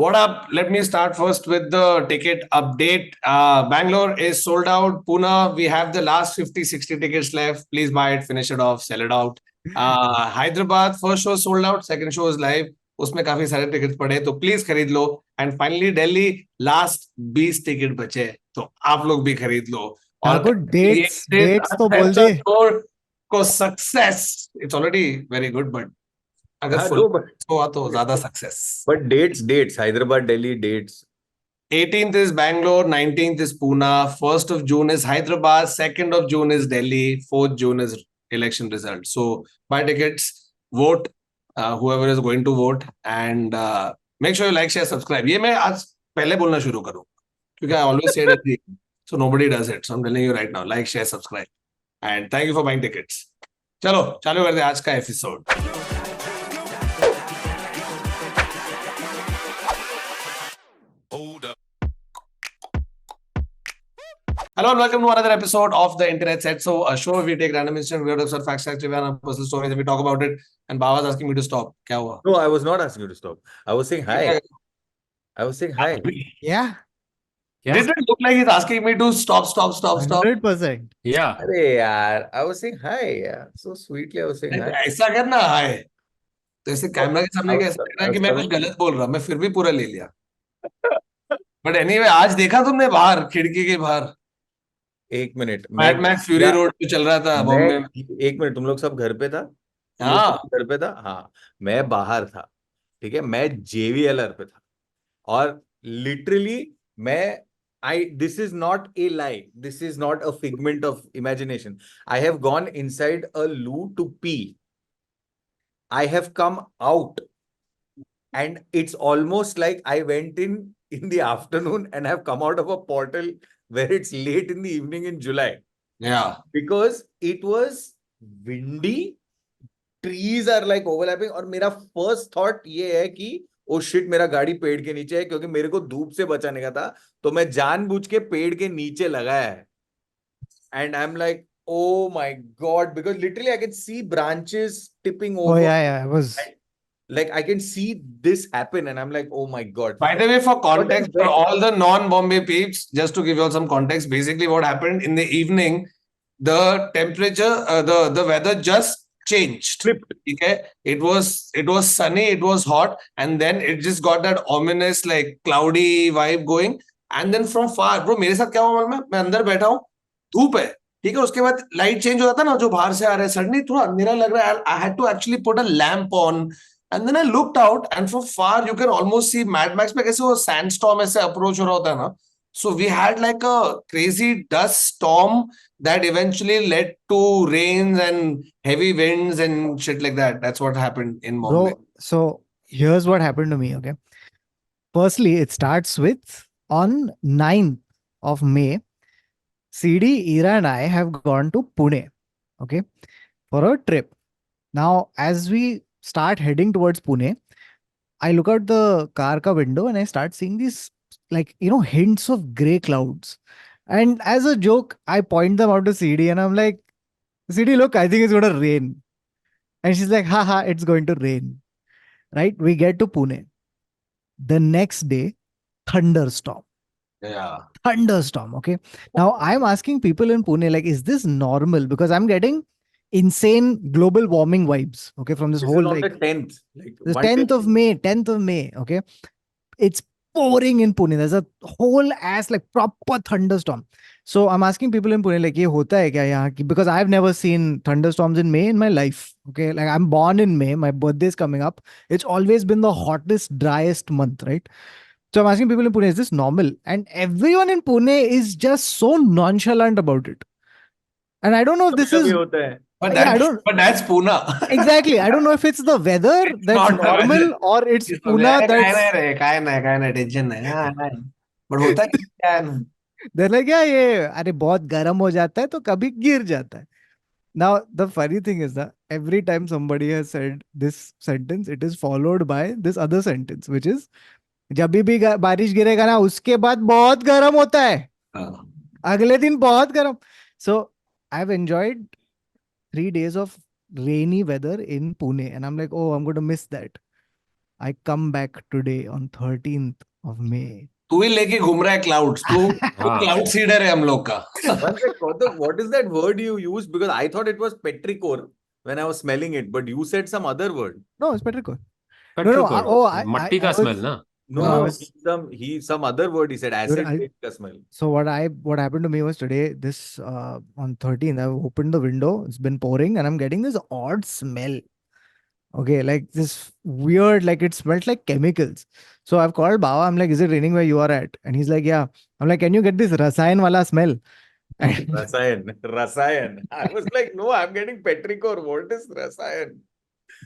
What up? Let me start first with the ticket update. Bangalore is sold out. Pune, we have the last 50, 60 tickets left. Please buy it, finish it off, sell it out. Hyderabad, first show sold out, second show is live. उसमें काफी सारे ticket पड़े तो please खरीद लो. And finally Delhi, last 20 ticket बचे तो आप लोग भी खरीद लो. और डेट्स तो बोल दे. को success, it's already very good, but अगर फुल हुआ तो ज्यादा success. But dates, Hyderabad, Delhi dates. 18th is Bangalore, 19th is Pune, 1st of June is Hyderabad, 2nd of June is Delhi, 4th June is election result. So buy tickets, vote, whoever is going to vote, and make sure you like, share, subscribe. ये मैं आज पहले बोलना शुरू करूँ क्योंकि I always say that, so nobody does it. So I'm telling you right now, like, share, subscribe, and thank you for buying tickets. चलो चालू करते हैं आज का episode. Hello and welcome to another episode of the Internet Set. So, a show where we take random instant weirdos or facts, trivia, and personal stories, and we talk about it. And Baba's asking me to stop. क्या हुआ? No, I was not asking you to stop. I was saying hi. I was saying hi. Yeah. Did it look like he's asking me to stop? 100%. Yeah. अरे यार, I was saying hi. Yeah. So sweetly I was saying hi. ऐसा करना हाय. तो ऐसे camera के सामने कैसा लग रहा है कि मैं कुछ गलत बोल रहा, मैं फिर भी पूरा ले लिया. बट एनीवे, आज देखा तुमने बाहर, खिड़की के बाहर एक minute, mad max fury road पे चल रहा था बॉम्बे में. एक मिनट, तुम लोग सब घर पे था? हाँ, घर पे था. हाँ, मैं बाहर था. ठीक है, मैं JVLR पे था. और लिटरली मैं this is not a lie. This is not a figment of imagination. I have gone inside a loo to pee. I have come out, and it's almost like I went in the afternoon and have come out of a portal where it's late in the evening in July. yeah. Because it was windy, trees are like overlapping, और मेरा first thought ये है कि oh shit, मेरा गाड़ी पेड़ के नीचे है, क्योंकि मेरे को धूप से बचाने का था, तो मैं जानबूझ के पेड़ के नीचे लगाया है. And I'm like, oh my god, because literally I can see branches tipping over. Oh yeah, it was. Like I can see this happen, and I'm like, oh my god. By the way, for context, for all the non-Bombay peeps, just to give you all some context, basically what happened in the evening, the temperature, the weather just changed. Okay, it was sunny, it was hot, and then it just got that ominous like cloudy vibe going. And then from far, bro, मेरे साथ क्या हुआ मालूम है? मैं अंदर बैठा हूँ, धूप है, ठीक है, उसके बाद लाइट चेंज हो जाता ना, जो बाहर से आ रहा है, सडनली थोड़ा अंधेरा लग रहा है. I had to actually put a lamp on. And then I looked out, and from far you can almost see Mad Max पे कैसे वो sandstorm ऐसे approach हो रहा होता है ना. So we had like a crazy dust storm that eventually led to rains and heavy winds and shit like that. That's what happened in Bombay. Bro, so here's what happened to me, okay? Firstly, it starts with on 9th of May, CD, Ira and I have gone to Pune, okay, for a trip. Now, as we start heading towards Pune, I look out the car ka window and I start seeing these, like, hints of gray clouds. And as a joke, I point them out to CD and I'm like, CD, look, I think it's going to rain. And she's like, haha, it's going to rain. Right? We get to Pune. The next day, thunderstorm. Yeah. Thunderstorm, okay? Now, I'm asking people in Pune, like, is this normal? Because I'm getting insane global warming vibes, okay, from this whole, like, the 10th. Like, the 10th of May, okay? It's pouring in Pune. There's a whole ass, like, proper thunderstorm. So I'm asking people in Pune, like, ye hota hai kya yahan ki? Because I've never seen thunderstorms in May in my life, okay? Like, I'm born in May. My birthday is coming up. It's always been the hottest, driest month, right? So I'm asking people in Pune, is this normal? And everyone in Pune is just so nonchalant about it. And I don't know if this is... But that's Pune. Exactly. I don't know if it's the weather that's normal or it's Pune that's... But होता क्या है? They're like, yeah, अरे बहुत गर्म हो जाता है तो कभी गिर जाता है. Now, the funny thing is that every time somebody has said this sentence, it is followed by this other sentence, which is, जब भी बारिश गिरेगा ना, उसके बाद बहुत गर्म होता है. अगले दिन बहुत गर्म. So, I've enjoyed 3 days of rainy weather in Pune, and I'm like, oh, I'm going to miss that. I come back today on 13th of May. तू ही लेके घूम रहा है क्लाउड्स, तू हाँ क्लाउड सीडर है हम लोग का. One sec, Kautuk, what is that word you used? Because I thought it was petrichor when I was smelling it, but you said some other word. No, it's Petrichor. No, petrol oh, मट्टी I का was- smell ना. No, No, I no, was- some other word he said, acid I'll- base ka smell. So what happened to me was today, this on 13th, I opened the window, it's been pouring, and I'm getting this odd smell. Okay, like this weird, like it smelled like chemicals. So I've called Baba, I'm like, is it raining where you are at? And he's like, yeah. I'm like, can you get this Rasayan wala smell? And Rasayan. I was like, no, I'm getting petrichor. What is Rasayan?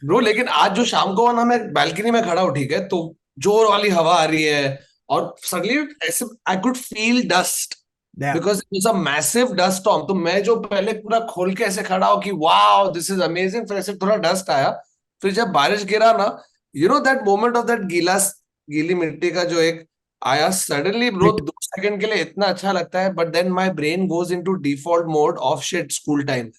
Bro लेकिन आज जो शाम को ना मैं balcony में खड़ा हूँ, ठीक है, तो जोर वाली हवा आ रही है और सडनली ऐसे I could feel dust yeah, because it was a massive dust storm. तो मैं जो पहले पूरा खोल के ऐसे खड़ा हूँ कि वाओ दिस इज अमेजिंग, फिर ऐसे थोड़ा डस्ट आया, फिर जब बारिश गिरा ना, you know that moment of that गीली मिट्टी का जो एक आया सडनली ब्रो, 2 सेकंड के लिए इतना अच्छा लगता है, but then my brain goes into default mode of shit school time.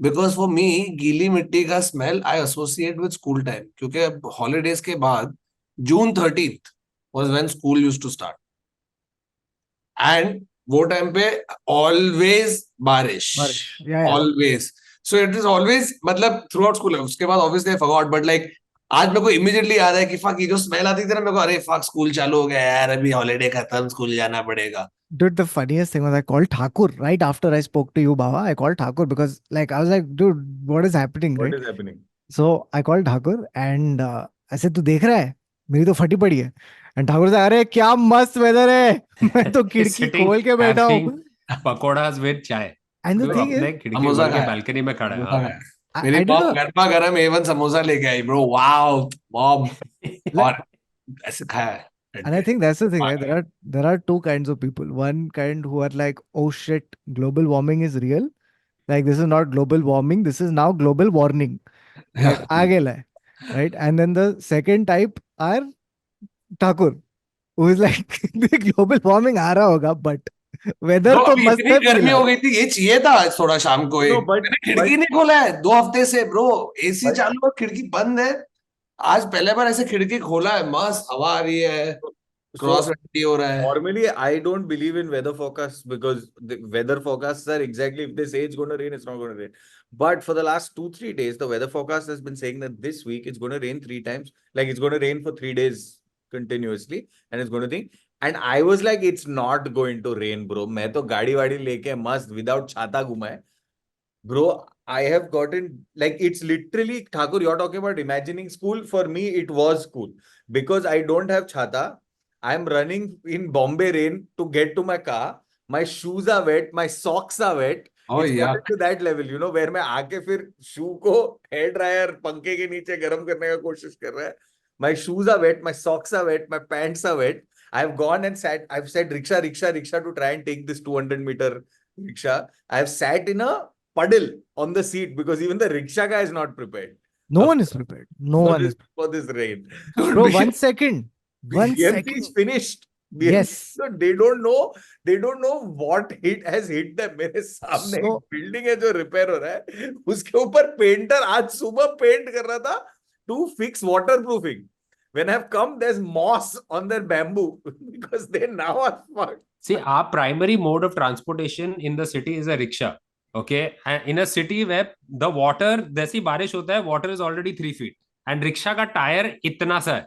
Because for me गीली मिट्टी का smell I associate with school time, क्योंकि हॉलीडेज के बाद June 13th was when school used to start and वो time पे always बारिश, yeah. Always. So it is always मतलब थ्रू आउट स्कूल. उसके बाद obviously I forgot, but like आज मेरे को इमीडिएटली याद है कि फक ये जो स्मेल आती थी ना, मेरे को अरे फक स्कूल चालू हो गया यार, अभी हॉलीडे खत्म, स्कूल जाना पड़ेगा. Dude, the funniest thing was I called Thakur right after I spoke to you, Baba. I called Thakur because like I was like, dude, what is happening, What right? is happening? So I called Thakur and I said, तू देख रहा है? मेरी तो फटी पड़ी है. And Thakur said, अरे क्या मस्त वेदर है. मैं तो खिड़की Sitting, खोल के बैठा हूँ. having पकोड़ास विद चाय. And the वो thing is, अपने खिड़की समोसा खोल के खाया. बालकनी में खड़ा है. समोसा हाँ. खाया. I मेरी don't मॉम know. गरमा गरम एवन समोसा लेके आई ब्रो. Wow mom. और ऐसे खाया है. And I think that's the thing, right? There are two kinds of people. One kind who are like, oh shit, global warming is real. Like this is not global warming, this is now global warning. Like आगे लाए, right? And then the second type are Thakur, who is like the global warming आ रहा होगा, but weather Bro, तो अभी मस्त इतनी है गर्मी हो फिलहाल. गई थी, ये चाहिए था आज थोड़ा शाम को. No, एक but- मैंने खिड़की नहीं खोला है 2 हफ्ते से ब्रो. एसी But- चालू है, खिड़की बंद है. आज पहले बार ऐसे खिड़की खोला है, मस्त हवा आ रही है, क्रॉस So, वेंटी हो रहा है. normally, I don't believe in weather forecasts because the weather forecasts are exactly if they say it's going to rain, it's not going to rain. But for the last 2-3 days, the weather forecast has been saying that this week it's going to rain 3 times. Like it's going to rain for 3 days continuously, and it's going to think. And I was like, it's not going to rain, bro. मैं तो गाड़ी वाड़ी लेके मस्त without छाता घुमा है. Bro, I have gotten like it's literally Thakur. You're talking about imagining school. For me, it was school because I don't have chhata. I'm running in Bombay rain to get to my car. My shoes are wet. My socks are wet. Oh, It's yeah. gotten to that level, you know, where मैं आके फिर शू को hair dryer पंखे के नीचे गर्म करने का कोशिश कर रहा है. My shoes are wet. My socks are wet. My pants are wet. I've gone and sat. I've said rickshaw to try and take this 200-meter rickshaw. I've sat in a puddle on the seat because even the rickshaw guy is not prepared No one is prepared. No for one this, is. for this rain. Bro, 1 second. 1 BMC second. is finished. BMC, Yes. so they don't know. They don't know what hit has hit them. मेरे सामने So- एक building है जो repair हो रहा है. उसके ऊपर पेंटर आज सुबह पेंट कर रहा था to fix waterproofing. When I've come, there's moss on their bamboo because they now are fucked. See, our primary mode of transportation in the city is a rickshaw. Okay, and in a city where the water, जैसी बारिश होता है, water is already 3 feet, and rickshaw का tyre इतना सा है.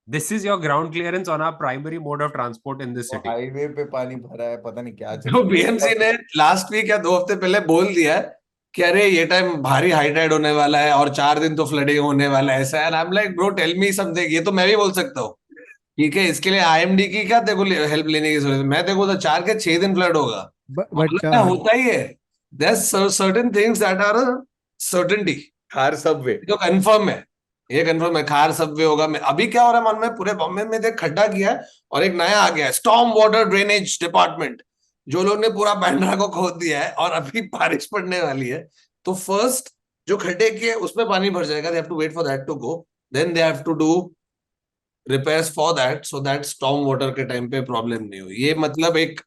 This is your ground clearance on our primary mode of transport in this city. Highway पे पानी भरा है, पता नहीं क्या चल जो रहा है. बीएमसी ने लास्ट वीक या 2 हफ्ते पहले बोल दिया है कि अरे ये टाइम भारी हाई टाइड होने वाला है और 4 दिन तो फ्लडिंग होने वाला है, ऐसा है. I am like bro tell me something. ये तो मैं भी बोल सकता हूँ, ठीक है, इसके लिए आईएमडी की क्या तेरे को हेल्प लेने की जरूरत है. मैं तेरे को तो 4 के 6 दिन फ्लड होगा. But मतलब क्या होता ही है. There certain things that are certainty Khar subway. जो कंफर्म है. ये कंफर्म है, खार सबवे होगा. अभी क्या हो रहा है मन में, पूरे बॉम्बे में देख खड्डा किया है और एक नया आ गया है, स्टॉर्म वाटर ड्रेनेज डिपार्टमेंट. जो लोग ने पूरा बैंड्रा को खोद दिया है और अभी बारिश पड़ने वाली है, तो फर्स्ट जो खड्डे किए उसमें पानी भर जाएगा. They have to wait for that to go, then they have to do repairs for that, so that storm water के टाइम पे प्रॉब्लम नहीं हो. ये मतलब एक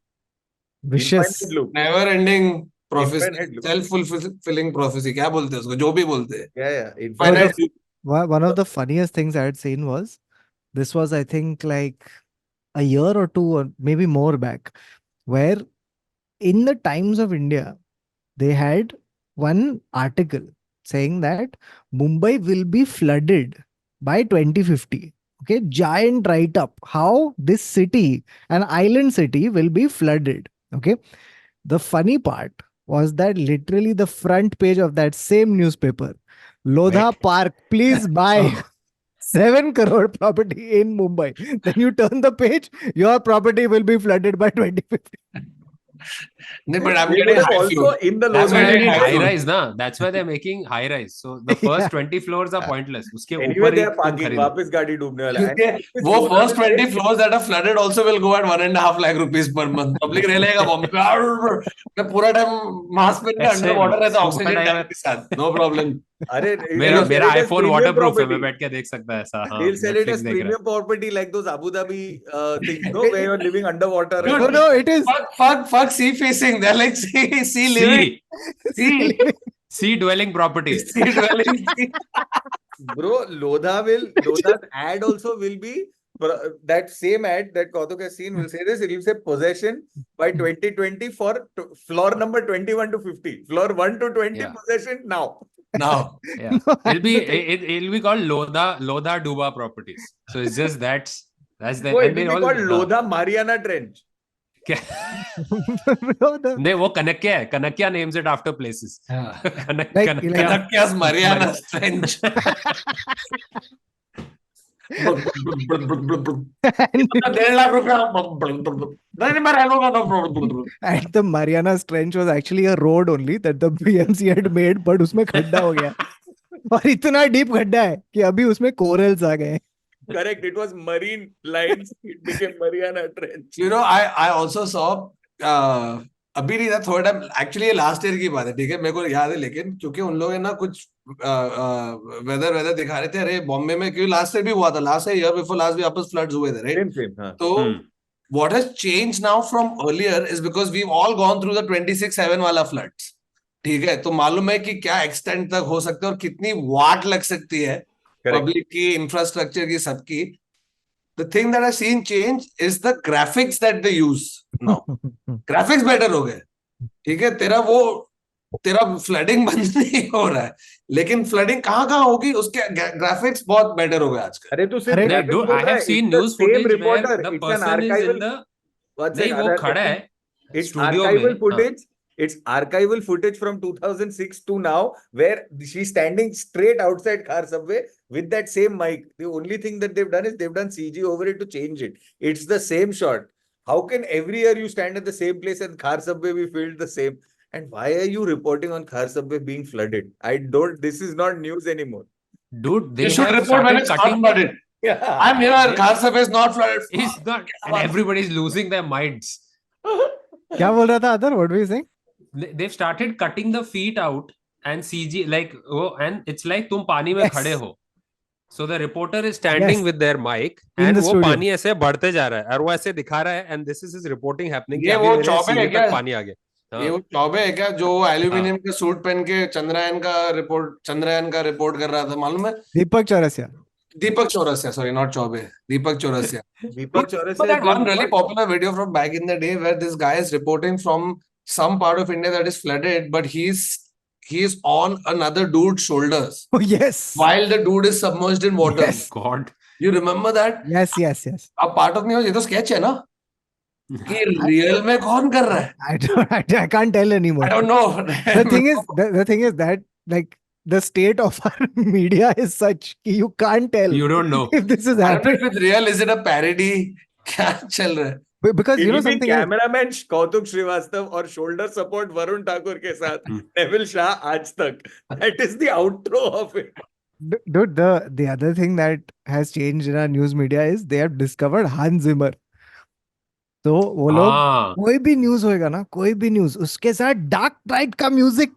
vicious. Infinite loop. Never ending prophecy, Infinite loop. Self fulfilling prophecy, क्या बोलते हैं उसको, जो भी बोलते हैं. Yeah, yeah. Finite loop. one of the funniest things I had seen was this was, I think, like a year or two, or maybe more back, where in the Times of India, they had one article saying that Mumbai will be flooded by 2050. Okay, giant write up how this city, an island city, will be flooded. Okay, the funny part was that literally the front page of that same newspaper, Lodha Wait. Park, please buy Oh. 7 crore property in Mumbai. Then you turn the page, your property will be flooded by 2050. No, but I'm They getting would have high also floor. in the That's They why Lodha I made need it high high floor. rise, na? That's why they're making high rise. So the first Yeah. 20 floors are pointless. उसके Anyway, ऊपर they he are तुम parking. खरीदो. वापस गाड़ी डूबने वाला है. क्योंकि वो first 20 floors that are flooded also will go at 1.5 lakh rupees per month. Public रह लेगा बॉम्बे पे. मैं पूरा टाइम मास्क पहन के ऐसे अंडर वाटर रहता scuba ऑक्सीजन diver. टैंक के साथ. No problem. अरे मेरा they'll मेरा sell it as iPhone premium waterproof है. मैं property. बैठ के देख सकता है ऐसा. हाँ, They'll sell it Netflix as देख रहा है. premium property like those Abu Dhabi things, no, where you're living underwater. Dude, No, no, it is. Fuck sea facing. They're like sea living. Sea. Sea dwelling properties. Sea dwelling. Sea. Bro, Lodha's ad also will be that same ad that Kautuk has seen will say this. It will say possession by 2020 for floor number 21 to 50. Floor 1 to 20 Yeah. possession now. No. Yeah, it'll be called Lodha Duba Properties. So it's just that's the Oh, it and they will be all called Lodha Mariana Trench. Bro, नहीं वो कनक्या है. कनक्या names it after places. Like- Kanakya. Kanakya's Mariana Trench. and, 1.5 lakh रुपया. नहीं मैं रह लूंगा, no problem. and the Mariana Trench was actually a road only that the BMC had made, but उसमें खड्डा हो गया. और इतना डीप खड्डा है कि अभी उसमें कोरल्स आ गए. Correct. It was marine lines. It became Mariana Trench. You know, I also saw अभी नहीं था थोड़ा टाइम. एक्चुअली ये लास्ट ईयर की बात है, ठीक है, मेरे को याद है, लेकिन क्योंकि उन लोगों ने ना कुछ वेदर दिखा रहे थे. अरे बॉम्बे में क्योंकि लास्ट ईयर भी हुआ था, लास्ट ईयर बिफोर लास्ट भी वापस फ्लड्स हुए थे, राइट? Same. हाँ. तो what has changed now from earlier is because we've all gone through the 26/7 वाला floods. ठीक है, तो मालूम है कि क्या एक्सटेंट तक हो सकता है और कितनी वाट लग सकती है पब्लिक की, इंफ्रास्ट्रक्चर की, सबकी. The thing that I've seen change is the graphics that they use now. Graphics better हो गए, ठीक है. तेरा फ्लडिंग बंद नहीं हो रहा है, लेकिन फ्लडिंग कहाँ होगी उसके ग्राफिक्स बहुत बेटर हो गए आजकल. अरे तू सिर्फ अरे, graphics Dude, बोल I रहा have है. seen It's the news same footage reporter. where the It's an person is in archival. the What's नहीं it? वो खड़ा है It's studio archival में. footage. It's archival footage from 2006 to now, where she's standing straight outside car subway with that same mic. The only thing that they've done is they've done CG over it to change it. It's the same shot. How can every year you stand at the same place and car subway be filmed the same? And why are you reporting on car subway being flooded? This is not news anymore. Dude, they You should have report when started it's not cutting. flooded. Yeah. I'm here, car surface not flooded. It's not, and everybody's losing their minds. क्या बोल रहा था other? What were you saying? They've started cutting the feet out and CG like and it's like तुम पानी में Yes. खड़े हो. So the reporter is standing Yes. with their mic In and the वो studio. पानी ऐसे बढ़ते जा रहा है और वो ऐसे दिखा रहा है and this is his reporting happening कि ये अभी वो मेरे चौबे है सीने क्या? तक पानी आ गया. ये वो चौबे है क्या जो एल्यूमिनियम के सूट पहन के चंद्रयान का रिपोर्ट कर रहा था, मालूम है? दीपक Chaurasia. Deepak Chaurasia, sorry, not Chaube. Deepak Chaurasia. Deepak Chaurasia But that has one done really what? popular video from back in the day where this guy is reporting from some part of India that is flooded, but he's on another dude's shoulders Oh, yes. while the dude is submerged in water. Yes. God. You remember that? Yes. अब part of me ये तो sketch है ना? कि real में कौन कर रहा है? I can't tell anymore. I don't know. The thing is that like the state of our media is such कि you can't tell You don't know. if this is I don't know happening. if it's real. Is it a parody? क्या चल रहा है? Because you know It'll be something else. cameraman Kautuk Srivastava और shoulder support Varun Thakur के साथ Neville Shah आज तक. That is the outro of it. Dude, the other thing that has changed in our news media is they have discovered Hans Zimmer. तो वो लोग हाँ. कोई भी न्यूज होएगा ना, कोई भी न्यूज उसके साथ डार्क नाइट का music.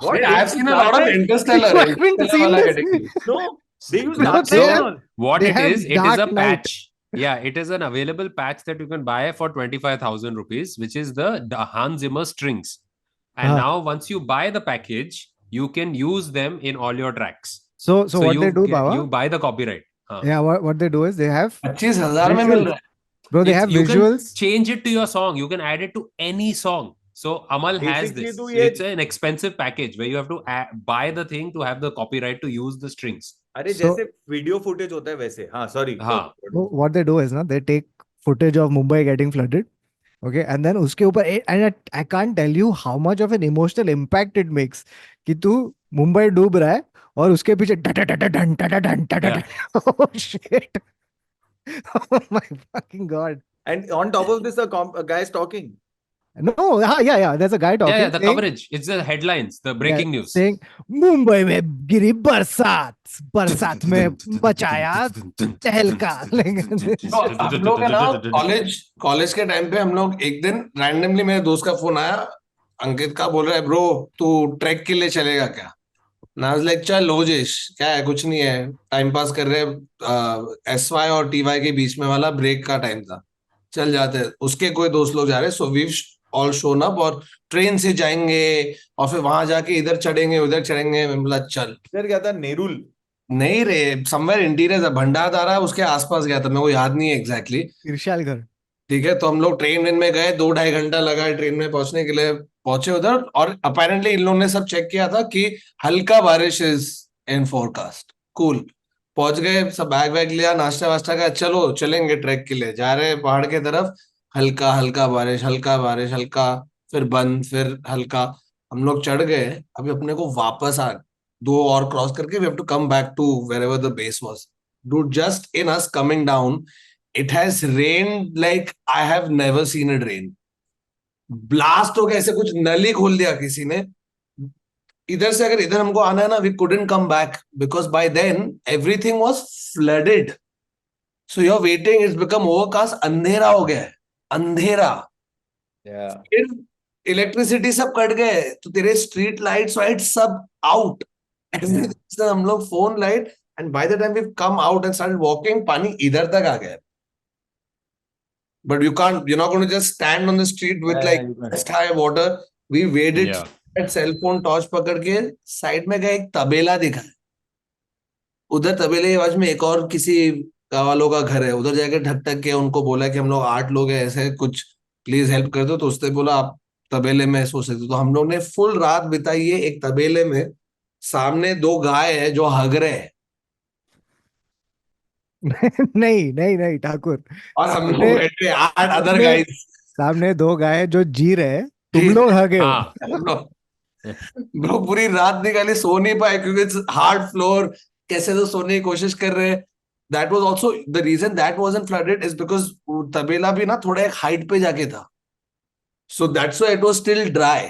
Wait, I've seen a lot of Interstellar. You haven't Interstellar seen वाला this? category. No, they use No, dark they have- neon. What They it have is a Dark Knight. patch. Yeah, it is an available patch that you can buy for 25,000 rupees, which is the Hans Zimmer strings. And Ah. now, once you buy the package, you can use them in all your tracks. So So what you they do, get, Baba? you buy the copyright. हाँ. Yeah, what they do is they have 25,000 में मिल visuals. रहा है. Bro, they have You can visuals. change it to your song. You can add it to any song. So Amal has Basically, this. तो ये It's an expensive package where you have to buy the thing to have the copyright to use the strings. अरे So- जैसे video footage होता है वैसे. हाँ, sorry. हाँ. What they do is ना, they take footage of Mumbai getting flooded. Okay, and then उसके ऊपर and I can't tell you how much of an emotional impact it makes कि तू मुंबई डूब रहा है और उसके पीछे oh shit. Oh my fucking god. And on top of this, a guy is talking. No, yeah, there's a guy talking Yeah, the saying, coverage. It's the headlines, the breaking news. saying Mumbai में गिरी बरसात में बचाया तहलका. तो हम लोग है ना कॉलेज के टाइम पे हम लोग एक दिन रैंडमली मेरे दोस्त का फोन आया, अंकित का, बोल रहा है ब्रो तू ट्रैक के लिए चलेगा क्या? ना लाइक चल लोजेश, क्या है, कुछ नहीं है, टाइम पास कर रहे. SY और TY के बीच में वाला ब्रेक का टाइम था, चल जाते हैं. उसके कोई दोस्त लोग जा रहे, so we all shown up और ट्रेन से जाएंगे और फिर वहां जाके इधर चढ़ेंगे उधर चढ़ेंगे. मैं बोला चल. इधर क्या था, नेरुल? नहीं रे, समवेयर इंटीरियर था, भंडारदारा उसके आसपास गया था, मेरे को याद नहीं है एग्जैक्टली. ईर्ष्यालकर. ठीक है, तो हम लोग ट्रेन में गए, 2-2.5 घंटा लगा ट्रेन में पहुंचने के लिए. पहुंचे उधर और अपेरेंटली इन लोगों ने सब चेक किया था कि हल्का बारिश इज इन फोरकास्ट. कूल. पहुंच गए, सब बैग वैग लिया, नाश्ता वास्ता का, चलो चलेंगे ट्रैक के लिए. जा रहे पहाड़ के तरफ, हल्का हल्का बारिश, हल्का, फिर बंद, फिर हल्का. हम लोग चढ़ गए. अभी अपने को वापस 2 और क्रॉस करके we have to come back to wherever the base was. Dude, just in us coming down, it has rained like I have never seen it rain. Blast हो गया, ऐसे कुछ नली खोल दिया किसी ने. इधर से अगर इधर हमको आना है ना, we couldn't come back because by then everything was flooded. So you're waiting, it's become overcast, अंधेरा हो गया है, अंधेरा. Yeah. फिर इलेक्ट्रिसिटी सब कट गए, तो तेरे स्ट्रीट लाइट्स वाइट सब आउट. हम लोग phone light, and by the time we come out and started walking, पानी इधर तक आ गया. But you can't, you're not going to just stand on the street with like chest high water. We waded. Yeah. Cell phone torch पकड़ के side में गए, एक तबेला दिखा. उधर तबेले की आवाज में एक और किसी वालों का घर है, उधर जाके ढक के उनको बोला कि हम लोग 8 लोग हैं, ऐसे कुछ प्लीज हेल्प कर दो. तो उसने बोला आप तबेले में सो सकते हो. तो हम लोग ने फुल रात बिताई है एक तबेले में. सामने 2 गाय है जो हग रहे हैं नहीं ठाकुर. और हम लोग बैठे 8 अदर गाइस. सामने 2 गाय जो जी रहे हैं, तुम लोग हगे हो. हाँ. ब्रो पूरी रात निकाली, सो नहीं पाए क्योंकि इट्स हार्ड फ्लोर. कैसे तो सोने की कोशिश कर रहे हैं. That was also the reason that wasn't flooded is because तबेला भी ना थोड़ा एक हाइट पे जाके था. So that's why it was still dry.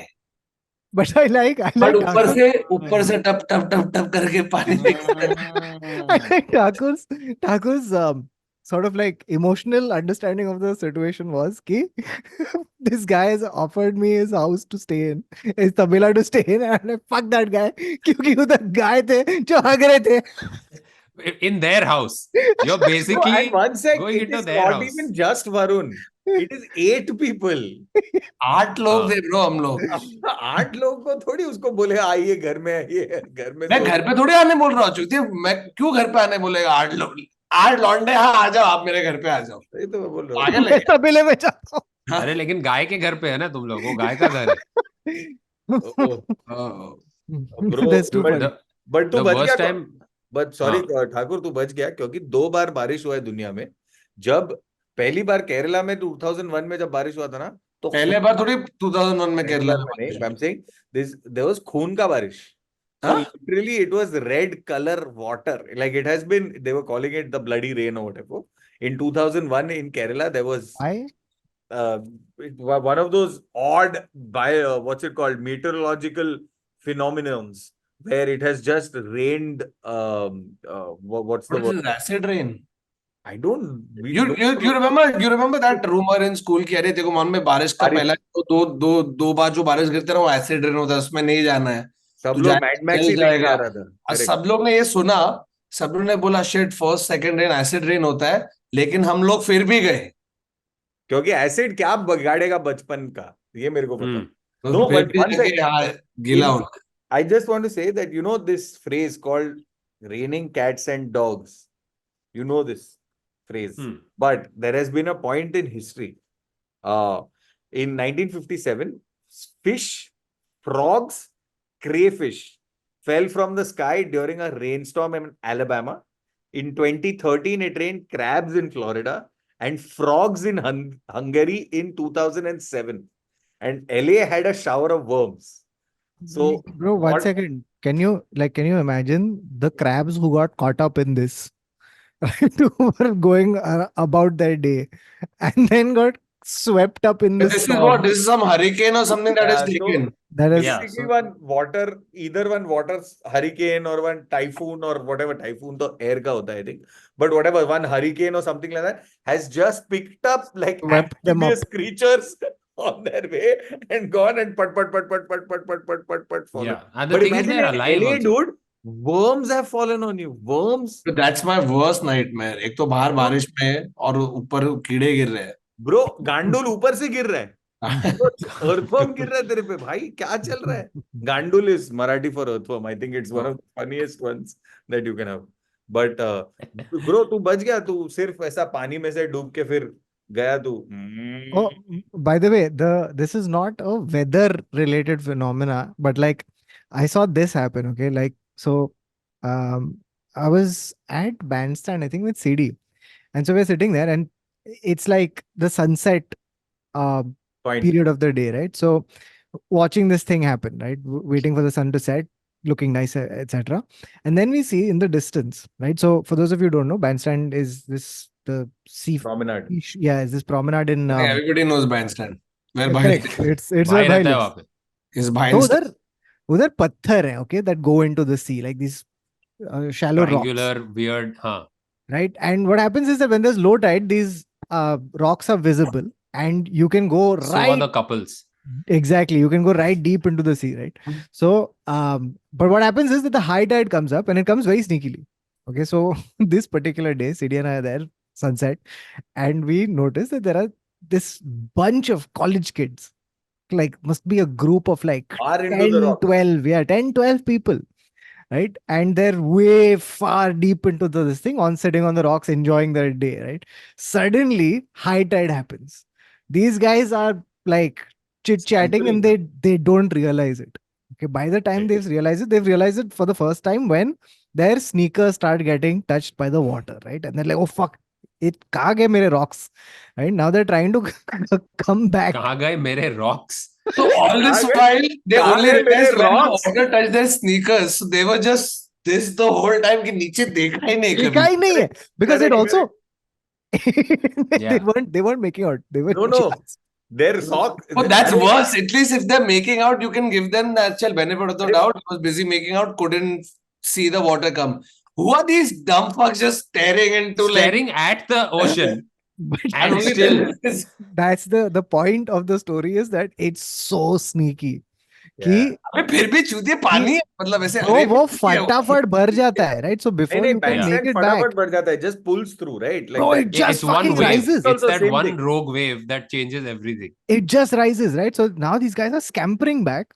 But I like but ऊपर से टप टप टप टप करके पानी I like Thakur's sort of like emotional understanding of the situation was कि this guy has offered me his house to stay in, his tabela to stay in, and I fuck that guy क्योंकि उधर गाय थे जो हग रहे थे. In their house. You're basically And one sec, going it into is their not house. even just Varun. It is 8 people. 8 लोग थे bro हम लोग. 8 लोग को थोड़ी उसको बोले आइए घर में, आइए घर में. मैं घर पे थोड़ी आने बोल रहा हूँ चुतिया. मैं क्यों घर पे आने बोलेगा? 8 लोग, 8 लौंडे. हाँ आ जाओ, आप मेरे घर पे आ जाओ. ये तो मैं बोल रहा पागल हूँ. है मैं तबेले में जाता हूँ. अरे लेकिन गाय के घर पे है ना तुम लोग, वो गाय का घर है. Oh, bro, That's too but- funny. but तू The बच worst गया. time. बट सॉरी ठाकुर, तू बच गया क्योंकि 2 बार बारिश हुआ है दुनिया में. जब पहली बार केरला में 2001 में जब बारिश हुआ था ना, तो पहले बार थोड़ी 2001 में केरला में नहीं, I'm saying this, there was खून का बारिश. So Huh? literally it was red color water. Like it has been, they were calling it the bloody rain or whatever. In 2001 in Kerala, there was Why? one of those odd what's it called, meteorological phenomenons where it has just rained. What's the What word? is acid rain? I don't. we You don't- remember that rumor in school कि अरे देखो मन में बारिश का बारिश- पहला दो बार जो बारिश गिरते ना वो एसिड रेन होता है, उसमें नहीं जाना है. सब तू लोग जाएगा, मैड मैक्स जल ही लेके जाएगा. जा रहा था. और Correct. सब लोग ने ये सुना, सब लोग ने बोला shit first second rain acid rain होता है, लेकिन हम लोग फिर भी गए. क्योंकि एसिड क्या बिगाड़ेगा बचपन का, ये मेरे को पता. तो No, फिर but भी one जाके second. हाँ, गीला होना. I just want to say that you know this phrase called raining cats and dogs. You know this phrase. Hmm. But there has been a point in history. In 1957, fish, frogs, crayfish fell from the sky during a rainstorm in Alabama. In 2013, it rained crabs in Florida and frogs in Hungary in 2007. And LA had a shower of worms. So, bro, one what- second. Can you imagine the crabs who got caught up in this, right? Who were going about their day and then got swept up in this This is storm. what? This is some hurricane or something that has Yeah, so- taken. That is Yeah, basically so- either one water hurricane or one typhoon or whatever. Typhoon to air ka hota hai, I think, but whatever, one hurricane or something like that has just picked up like Swept them up. amphibious creatures on their way and gone and put follow. Yeah, and the But thing is imagine they're in alive LA, also. dude, worms have fallen on you. Worms, So that's my worst nightmare. एक तो बाहर बारिश में है और ऊपर कीड़े गिर रहे हैं. bro, गांडुल ऊपर से गिर रहा है. Earthworm गिर रहा है तेरे पे भाई, क्या चल रहा है? Gandul is Marathi for earthworm. I think it's one of the funniest ones that you can have. But bro, तू बच गया, तू सिर्फ ऐसा पानी में से डूब के फिर गया तू. Oh, by the way, this is not a weather related phenomena, but like I saw this happen. Okay, like so, I was at Bandstand, I think with CD, and so we're sitting there, and it's like the sunset Point. period of the day, right? So watching this thing happen, right? Waiting for the sun to set, looking nice, etc. And then we see in the distance, right? So for those of you who don't know, Bandstand is the sea. Promenade. Yeah, is this promenade in Everybody knows Bandstand. Where correct. Bhai It's भाई where Bhai रहता है lives. वहाँ पे. is So Bandstand. उधर पत्थर है, okay, that go into the sea, like these shallow rocks, Triangular, weird, हाँ. right? And what happens is that when there's low tide, these rocks are visible, and you can go So are right. the couples. Exactly, you can go right deep into the sea, right? So, but what happens is that the high tide comes up, and it comes very sneakily. Okay, so this particular day, Sidi and I are there, sunset, and we notice that there are this bunch of college kids, like must be a group of like Are into the 10, rock. 12, yeah, 10, 12 people, right? And they're way far deep into this thing, on sitting on the rocks, enjoying their day, right? Suddenly, high tide happens. These guys are like chit-chatting and they don't realize it. Okay, by the time they've realized it for the first time when their sneakers start getting touched by the water, right? And they're like, oh fuck, it kaha gaye mere rocks, right? Now they're trying to come back. कहाँ गए मेरे rocks? So all this Kage- while they Kage only realized mere when rocks. the water touched their sneakers. So they were just this the whole time कि नीचे देखा ही नहीं देखा ही कभी. नहीं है, because it Correct, also they Yeah. weren't making out. They were No. just- Their sock. Oh, that's worse. At least if they're making out, you can give them the actual benefit of the doubt. He was busy making out, couldn't see the water come. Who are these dumb fucks just staring into Staring at the ocean. but And only still- this- that's the point of the story is that it's so sneaky कि अबे फिर भी चूतिए पानी है मतलब ऐसे वो अरे वो भी किया हुआ। फटाफट भर जाता है, right? So before नहीं you can नहीं, make it फटाफट back, बढ़ जाता है, just pulls through, right? Like bro, that. it just It's one fucking wave. rises. It's Also that same one thing. rogue wave that changes everything. It just rises, right? So now these guys are scampering back,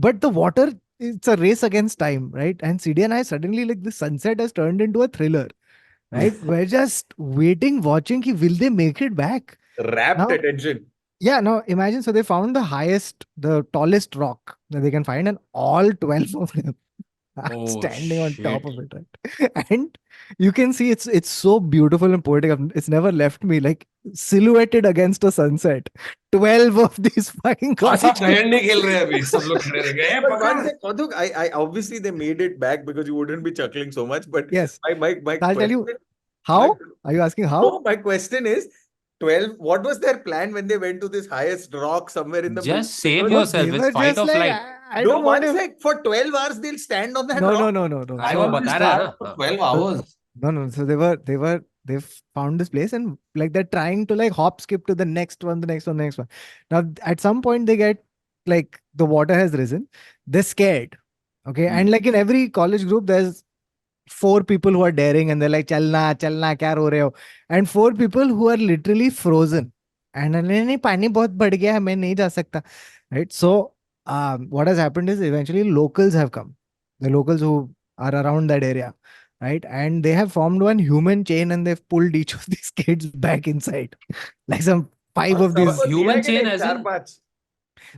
but the water, it's a race against time, right? And CD and I suddenly, like, the sunset has turned into a thriller, right? We're just waiting, watching, ki, will they make it back? Rapt Now- attention. Yeah, now imagine, so they found the tallest rock that they can find, and all 12 of them are Oh, standing on top shit. of it, right? And you can see it's so beautiful and poetic. It's never left me, like, silhouetted against a sunset. 12 of these fucking हाँ, सब college दहन नहीं खेल रहे हैं अभी सब लोग खड़े रह गए "ए, But पकड़." one thing, Madhuk, I obviously they made it back because you wouldn't be chuckling so much. But Yes. my I'll tell you question- how. my- Are you asking how? No, my question is 12. What was their plan when they went to this highest rock somewhere in the Just save No, yourself. They It's were fight just or like, flight. I No, don't want one to. sec. For 12 hours they'll stand on that No, rock. no. I वो want to बता रहा है start ना, for 12 hours. No. So they've found this place, and like they're trying to like hop skip to the next one. Now at some point they get, like, the water has risen. They're scared. Okay. And like in every college group, there's 4 people who are daring and they're like, chalna, kya ro rahe ho? And 4 people who are literally frozen. And nahi, pani bahut बढ़ गया है, मैं नहीं जा सकता. Right. So what has happened is eventually locals have come. The locals who are around that area. right? And they have formed one human chain and they've pulled each of these kids back inside. Like some 5 और of these. सबको human दिया कि chain नहीं, as in- 4-5?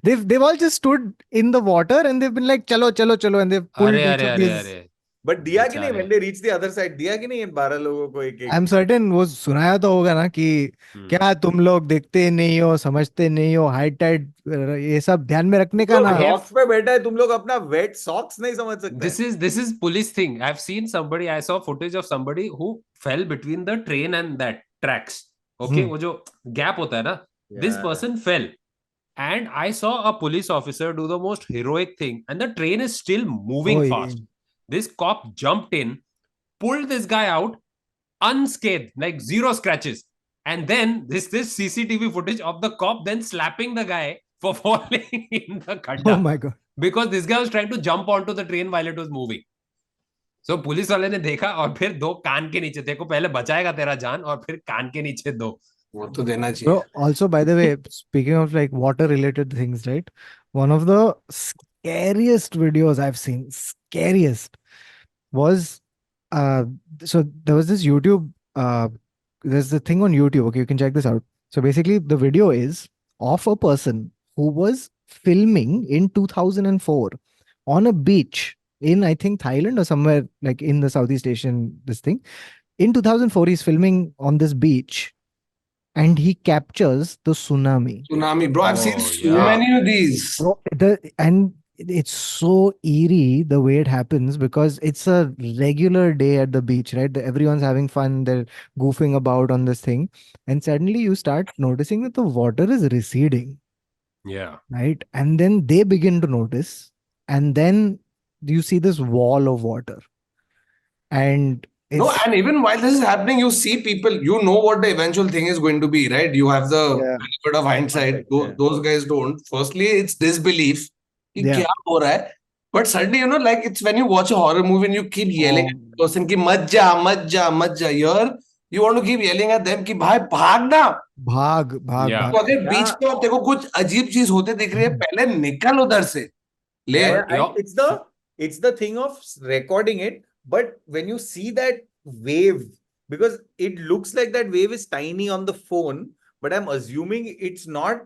They've all just stood in the water and they've been like, chalo, chalo, chalo, and they've pulled अरे each अरे of अरे these. अरे But दिया कि नहीं, बेचारे। when they reach the other side, दिया कि नहीं इन 12 लोगों को एक एक? I'm certain वो सुनाया तो होगा ना कि क्या तुम लोग देखते नहीं हो, समझते नहीं हो, हाई टाइड ये सब ध्यान में रखने का ना. रॉक्स पे बैठा है, तुम लोग अपना वेट सॉक्स नहीं समझ सकते? This is police thing. I've seen somebody. I saw footage of somebody who fell between the train and that tracks. Okay, वो जो gap होता है ना, this Yeah. person fell, and I saw a police officer do the most heroic thing, and the train is still moving Oh, yeah. fast. This cop jumped in, pulled this guy out unscathed, like zero scratches, and then this CCTV footage of the cop then slapping the guy for falling in the Oh khadda my God. because this guy was trying to jump onto the train while it was moving. So police वाले ने देखा और फिर 2 कान के नीचे, देखो पहले बचाएगा तेरा जान और फिर कान के नीचे 2. वो तो देना चाहिए. Bro, also, by the way, speaking of like water related things, right? One of the scariest videos I've seen, scariest, was so there was this YouTube, there's the thing on YouTube. Okay, you can check this out. So basically, the video is of a person who was filming in 2004 on a beach in, I think, Thailand or somewhere like in the Southeast Asian, this thing. In 2004, he's filming on this beach and he captures the tsunami. Tsunami, bro. I've seen Oh, so yeah. many of these. Bro, and it's so eerie the way it happens because it's a regular day at the beach, right? Everyone's having fun, they're goofing about on this thing, and suddenly you start noticing that the water is receding, Yeah. right? And then they begin to notice, and then you see this wall of water, and No, it's and even while this is happening, you see people, you know what the eventual thing is going to be, right? You have the Yeah. benefit of hindsight. Yeah. Those guys don't. Firstly, it's disbelief. कि Yeah. क्या हो रहा है? But suddenly, you know, like it's when you watch a horror movie and you keep yelling Oh. at the person कि मत जा, मत जा, मत जा. Here, you want to keep yelling at them कि भाई भाग ना. भाग भाग Yeah. भाग. तो अगर बीच पे और तेरे को कुछ अजीब चीज होते दिख रही है, पहले निकल उधर से. ले. Yeah, and Yup. it's the thing of recording it, but when you see that wave, because it looks like that wave is tiny on the phone, but I'm assuming it's not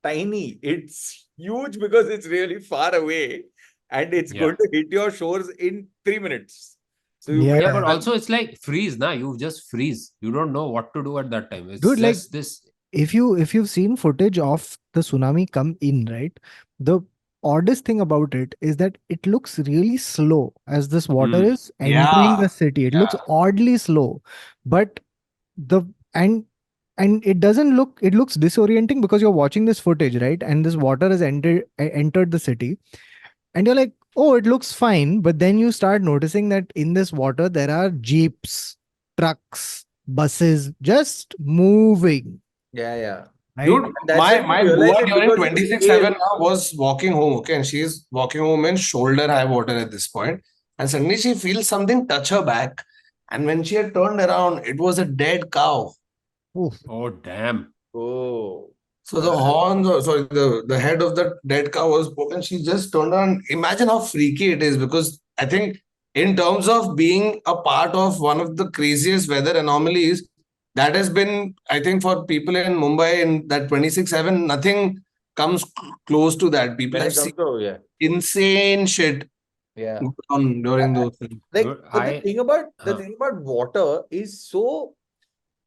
tiny. It's huge because it's really far away and it's Yeah. going to hit your shores in 3 minutes. So you Yeah. Yeah, but also it's like freeze, na? You just freeze. You don't know what to do at that time. It's Dude, like- just this. if you've seen footage of the tsunami come in, right? The oddest thing about it is that it looks really slow as this water Hmm. is entering Yeah. the city. It looks oddly slow, but the and it doesn't look, it looks disorienting because you're watching this footage, right? And this water has entered the city, and you're like, oh, it looks fine. But then you start noticing that in this water there are jeeps, trucks, buses just moving. yeah. Right? Dude, And that's when my you realize Buwa it during because it's 26/7 scale. was walking home, okay, and she's walking home in shoulder high water at this point, and suddenly she feels something touch her back, and when she had turned around, it was a dead cow. Oof. Oh, damn. Oh. So the horns, or sorry, the head of the dead cow was broken. She just turned around. Imagine how freaky it is, because I think in terms of being a part of one of the craziest weather anomalies, that has been, I think, for people in Mumbai in that 26/7, nothing comes close to that. People When have it comes seen to, yeah. insane shit Yeah. go on during those things. Like, Good. but the Huh. thing about water is so,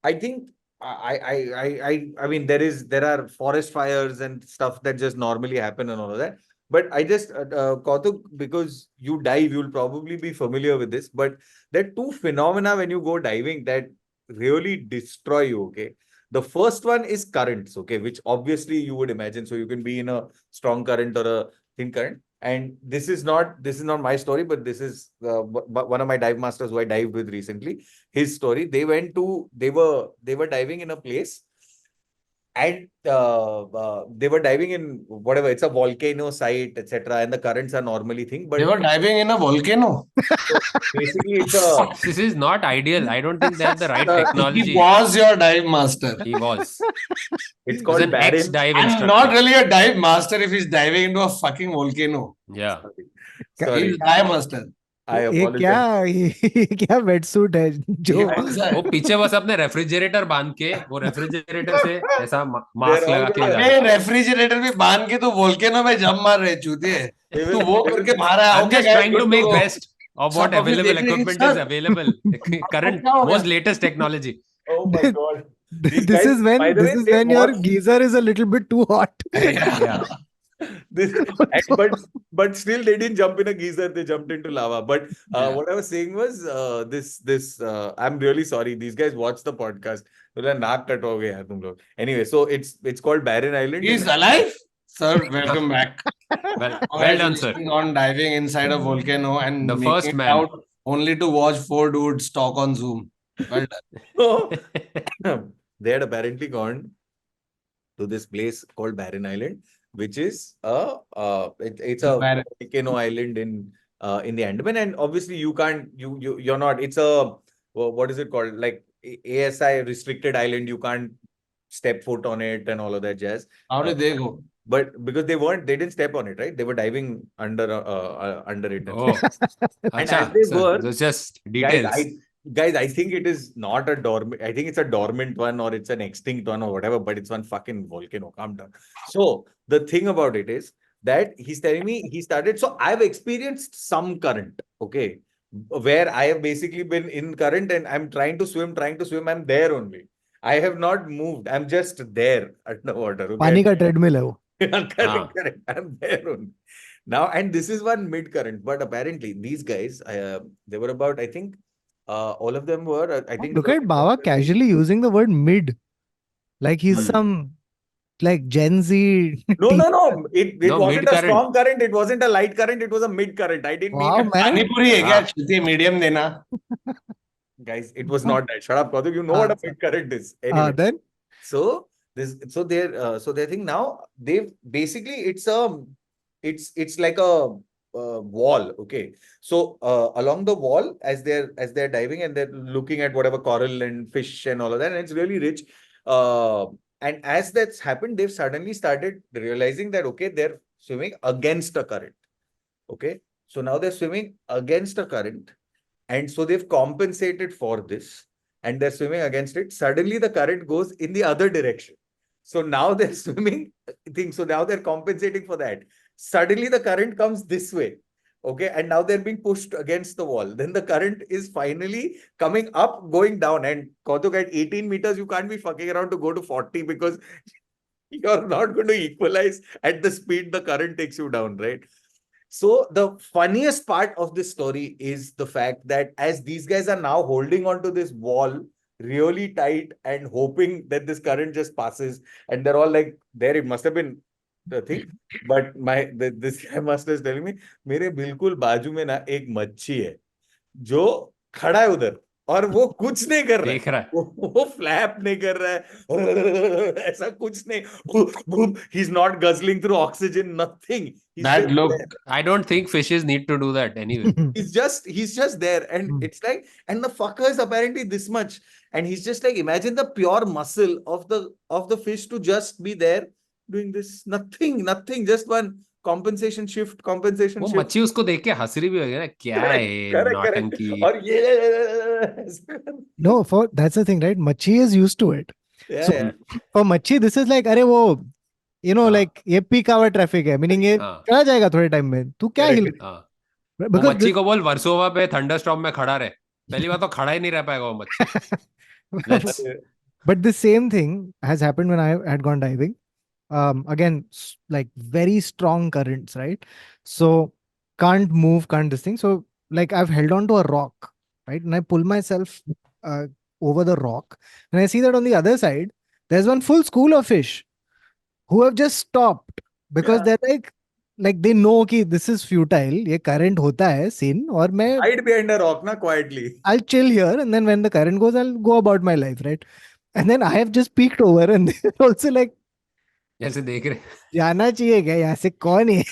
I think I mean there are forest fires and stuff that just normally happen and all of that. But I just Kautuk, because you dive, you'll probably be familiar with this. But there are two phenomena when you go diving that really destroy you. Okay, the first one is currents. Okay, which obviously you would imagine. So you can be in a strong current or a thin current. And this is not my story, but this is one of my dive masters who I dived with recently. His story. They were diving in a place, and they were diving in whatever, it's a volcano site, etc. And the currents are normally thing, but They were diving in a volcano. basically it's a This is not ideal. I don't think they have the right He He technology. was your dive master. He was. it's He's called an Barren. ex-dive And instructor. not really a dive master if he's diving into a fucking volcano. Yeah. He's Sorry. a dive master. I ये apologize. ये क्या wetsuit है जो ये ऐसा वो है। पीछे बस अपने रेफ्रिजरेटर बांध के वो रेफ्रिजरेटर से ऐसा They're मास्क all लगा के gonna- जा रहे ये रेफ्रिजरेटर भी बांध के तो वोल्केनो में जम मार रहे चूतिए। they तू will- वो they will- करके मारा है। I'm Okay just guys, trying to good make go. best of what सब अभी available देख रहे हैं कि equipment is sir, available. Current, क्या हो गया? most latest technology. Oh my God. These this guys, is by when the this way, is they when your watch geyser is a little bit too hot. Yeah. this, but still they didn't jump in a geyser, they jumped into lava. But Yeah. what I was saying was I'm really sorry. These guys watch the podcast. बोला नाक cut हो गया तुम लोग. Anyway, so it's called Barren Island. He's alive? Sir, welcome back. Well done, sir. Congratulations on diving inside a volcano and The making first it man. out only to watch 4 dudes talk on Zoom. Well done. So they had apparently gone to this place called Barren Island, which is it's a Barren. volcano island in the Andaman, and obviously you can't you're not. It's a what is it called, like ASI restricted island. You can't step foot on it and all of that jazz. How did they go? But because they didn't step on it, right? They were diving under it. And Oh, And acha, as they sir, were, those just guys, details. I think it is not a dormant. I think it's a dormant one or it's an extinct one or whatever. But it's one fucking volcano. Calm down. So the thing about it is that he's telling me he started. So I've experienced some current. Okay, where I have basically been in current and I'm trying to swim. I'm there only. I have not moved. I'm just there underwater. Okay? पानी का treadmill है वो. Correct. I'm there only. Now, and this is one mid current, but apparently these guys, they were about, I think, all of them were, I think. Look at Baba casually using the word mid, like he's Hmm. some like Gen Z. No. It No, wasn't a mid-current. strong current. It wasn't a light current. It was a mid current. I didn't Wow, mean, man. Panipuri है क्या? हाँ. चूतिए medium देना. guys, it was not that. Shut up, Kautuk. You know what a mid current is. Anyway. Then So their thing now, they've basically it's like a wall. Okay, so along the wall as they're diving and they're looking at whatever coral and fish and all of that, and it's really rich. And as that's happened, they've suddenly started realizing that okay, they're swimming against a current. Okay, so now they're swimming against a current, and so they've compensated for this. And they're swimming against it. Suddenly the current goes in the other direction. So now they're swimming, so now they're compensating for that. Suddenly the current comes this way. Okay. And now they're being pushed against the wall. Then the current is finally coming up, going down. And Kautuk, at 18 meters, you can't be fucking around to go to 40 because you're not going to equalize at the speed the current takes you down, right? So the funniest part of this story is the fact that as these guys are now holding onto this wall really tight and hoping that this current just passes, and they're all like, there it must have been the thing. But this guy master is telling me, मेरे बिल्कुल बाजू में ना एक मच्छी है जो खड़ा है उधर और वो कुछ नहीं कर रहा देख रहा है. वो फ्लैप नहीं कर रहा है ऐसा कुछ नहीं. He's not guzzling through oxygen, nothing. He's That just look. there. I don't think fishes need to do that anyway. He's just there, and it's like, and the fucker is apparently this much, and he's just like, imagine the pure muscle of the fish to just be there doing this, nothing, just one compensation shift. वो मच्छी उसको देख के हंस रही भी होगी ना, क्या है ये Correct. नौटंकी. और ये no, for that's the thing, right? Machi is used to it. yeah, So yeah. for Machi, this is like, अरे वो, you know, हाँ. like ये peak hour traffic है, meaning ये हाँ. चला जाएगा थोड़े टाइम में. तू क्या Correct. हिल? हाँ. वो Because मच्छी को बोल वर्सोवा पे थंडरस्टॉर्म में खड़ा रहे. पहली बात तो खड़ा ही नहीं रह पाएगा वो मच्छी. Let's. But the same thing has happened when I had gone diving. Again, like very strong currents, right? So can't move, can't this thing. So like I've held on to a rock, right? And I pull myself over the rock, and I see that on the other side, there's one full school of fish who have just stopped because Yeah. they're like they know कि this is futile, ये current होता है sin, और मैं Hide behind a rock, na, quietly. I'll chill here, and then when the current goes, I'll go about my life, right? And then I have just peeked over, and they're also like, जैसे देख रहे. जाना चाहिए क्या यहाँ से, कौन है?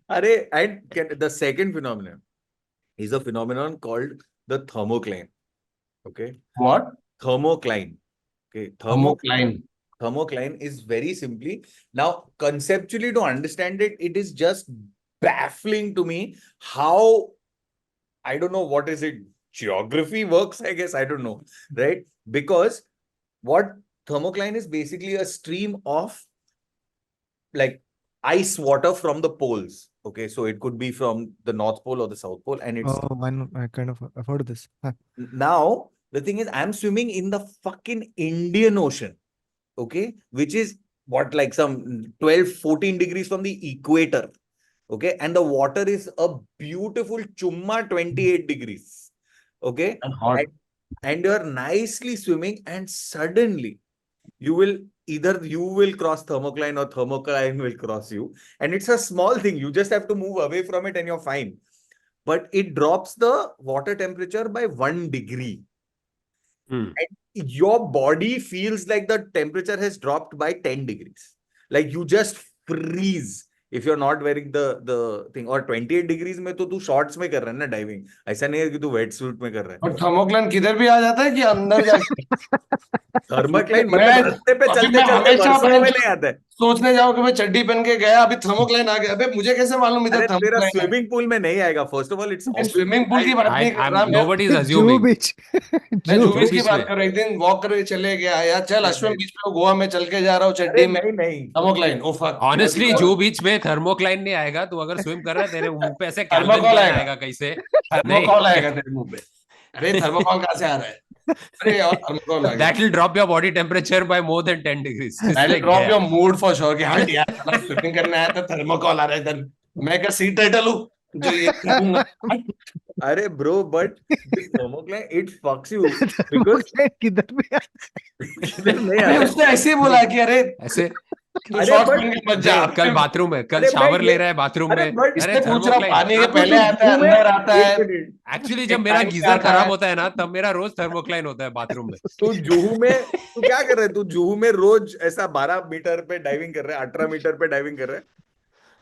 And the second phenomenon is a phenomenon called the thermocline. Okay, What? thermocline. Okay, Thermocline. Thermocline is very simply, now conceptually to understand it, it is just baffling to me how I don't know what is it. Geography works, I guess. I don't know. Right? Because what thermocline is basically a stream of like ice water from the poles. Okay. So it could be from the North Pole or the South Pole. And it's Oh, I kind of I've heard of this. Huh. now the thing is, I'm swimming in the fucking Indian Ocean. Okay. Which is what, like some 12, 14 degrees from the equator. Okay. And the water is a beautiful chumma 28 degrees. Okay. And hot. And you're nicely swimming, and suddenly you will cross thermocline, or thermocline will cross you. And it's a small thing. You just have to move away from it and you're fine. But it drops the water temperature by 1 degree. Hmm. And your body feels like the temperature has dropped by 10 degrees. Like you just freeze if you're not wearing the thing. Or 28 degrees में तो तू shorts में कर रहा है ना diving. ऐसा नहीं है कि तू wet suit में कर रहा है. और थर्मोक्लाइन किधर भी आ जाता है कि अंदर जाके Thermocline मैं- मतलब रास्ते पे अभी चलते मैं चलते हमेशा वर्षा अपने- में नहीं आता है. सोचने जाओ कि मैं चड्डी पहन के गया अभी थर्मोक्लाइन आ गया अबे मुझे कैसे मालूम इधर अरे तेरा थर्मोक्लाइन है स्विमिंग पूल में नहीं आएगा. First of all, it's swimming pool की बात नहीं कर रहा मैं Nobody's Jew assuming. beach. मैं Jew जूहू बीच बीच की बात में। कर रहा हूँ एक दिन वॉक करके चले गया यार चल नहीं, अश्विन नहीं। बीच पे गोवा में चल के जा रहा हूँ चड्डी अरे में नहीं thermocline oh fuck Honestly, Juhu beach में थर्मोक्लाइन नहीं आएगा. तू अगर स्विम कर रहा है तेरे मुंह पे ऐसे कैल्विन थर्मोकॉल क्लाइन आएगा। आएगा कैसे. थर्मोकॉल आएगा तेरे मुंह पे अरे थर्मोकॉल कहाँ से आ रहा है अरे और थर्मोकॉल आ गया That will drop your body temperature by more than 10 degrees. It's That'll like drop that. your mood for sure कि हाँ यार साला स्विमिंग करने आया था थर्मोकॉल आ रहा है इधर मैं क्या सीट टाइटल हूँ जो ये करूंगा अरे bro, but this thermocline, it fucks you because Thermocline किधर भी आ- नहीं अरे आता. उसने ऐसे ही बोला कि अरे ऐसे तू अरे शॉर्ट but- पहन के मत जा कल बाथरूम में कल अरे शावर भाई ले ये- रहा है बाथरूम अरे में. but अरे इससे पूछ रहा thermocline. पानी के आपको पहले तो आता है जूहू में- अंदर आता एक है मिनट. एक्चुअली एक जब मेरा टाइम से गीजर आता खराब है। होता है ना तब मेरा रोज थर्मोक्लाइन होता है बाथरूम में. तू जुहू में तू क्या कर रहा है? तू जुहू में रोज ऐसा 12 मीटर पे डाइविंग कर रहा है, 18 मीटर पे डाइविंग कर रहा है.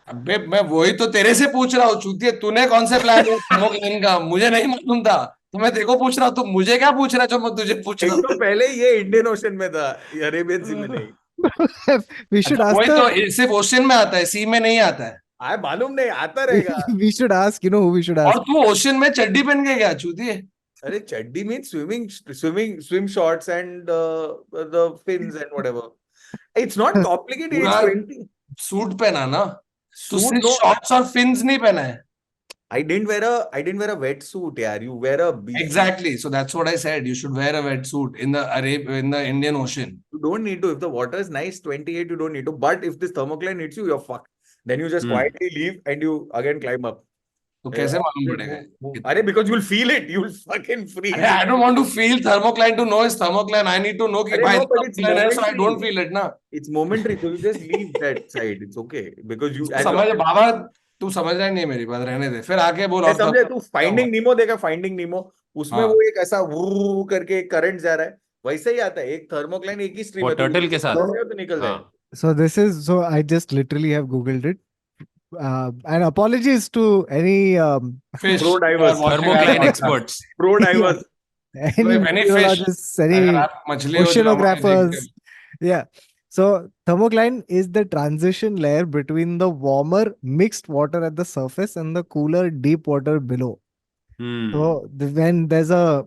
अबे मैं वही तो तेरे से पूछ रहा हूँ चूतिए तूने कौन से प्लान है थर्मोक्लाइन का मुझे नहीं मालूम था तो मैं देखो पूछ रहा हूँ तो मुझे क्या पूछ रहा है जो मैं तुझे पूछ एक रहा तो हूँ पहले ये इंडियन ओशन में था, अरेबियन सी में नहीं. We should ask वही तो the सिर्फ ओशन में आता है सी में नहीं आता है आए मालूम नहीं, आता रहेगा. we should ask, you know who we should और ask. तू ओशन में चड्डी पहन के गया चूतिए अरे चड्डी means swim shorts and the fins and whatever. It's not complicated. It's पूरा 20. सूट पहना ना तू Suit, सिर्फ no, शॉर्ट्स और फिन्स नहीं पहना है I didn't wear a wetsuit, yaar. You wear a beach. Exactly. So that's what I said. You should wear a wetsuit in the Indian Ocean. You don't need to. If the water is nice, 28, you don't need to. But if this thermocline hits you, you're fucked. Then you just Hmm. quietly leave and you again climb up. तो कैसे मालूम पड़ेगा? Arey, because you'll feel it. You'll fucking freeze. I don't want to feel thermocline to know it's thermocline. I need to know कि अरे भाई no, but it's thermocline है, so I momentary. don't feel it ना. It's momentary. So you just leave that side. It's okay. Because you. तू समझ बाबा तू समझ रहा नहीं है मेरी बात रहने दे फिर आके बोल मैं और समझे. तू फाइंडिंग नीमो देखा? फाइंडिंग नीमो उसमें हाँ। वो एक ऐसा वू करके करंट जा रहा है, वैसे ही आता है. एक थर्मोक्लाइन एक ही स्ट्रीम वो है, तो turtle के साथ। तो निकल जाए. हाँ. So I just literally have Googled it. And apologies to any fish Pro divers, Thermocline experts. Pro divers. any any fish, meteorologists, any अगर आप मछली हो जो oceanographers. Yeah. So thermocline is the transition layer between the warmer mixed water at the surface and the cooler deep water below. Hmm. So when there's a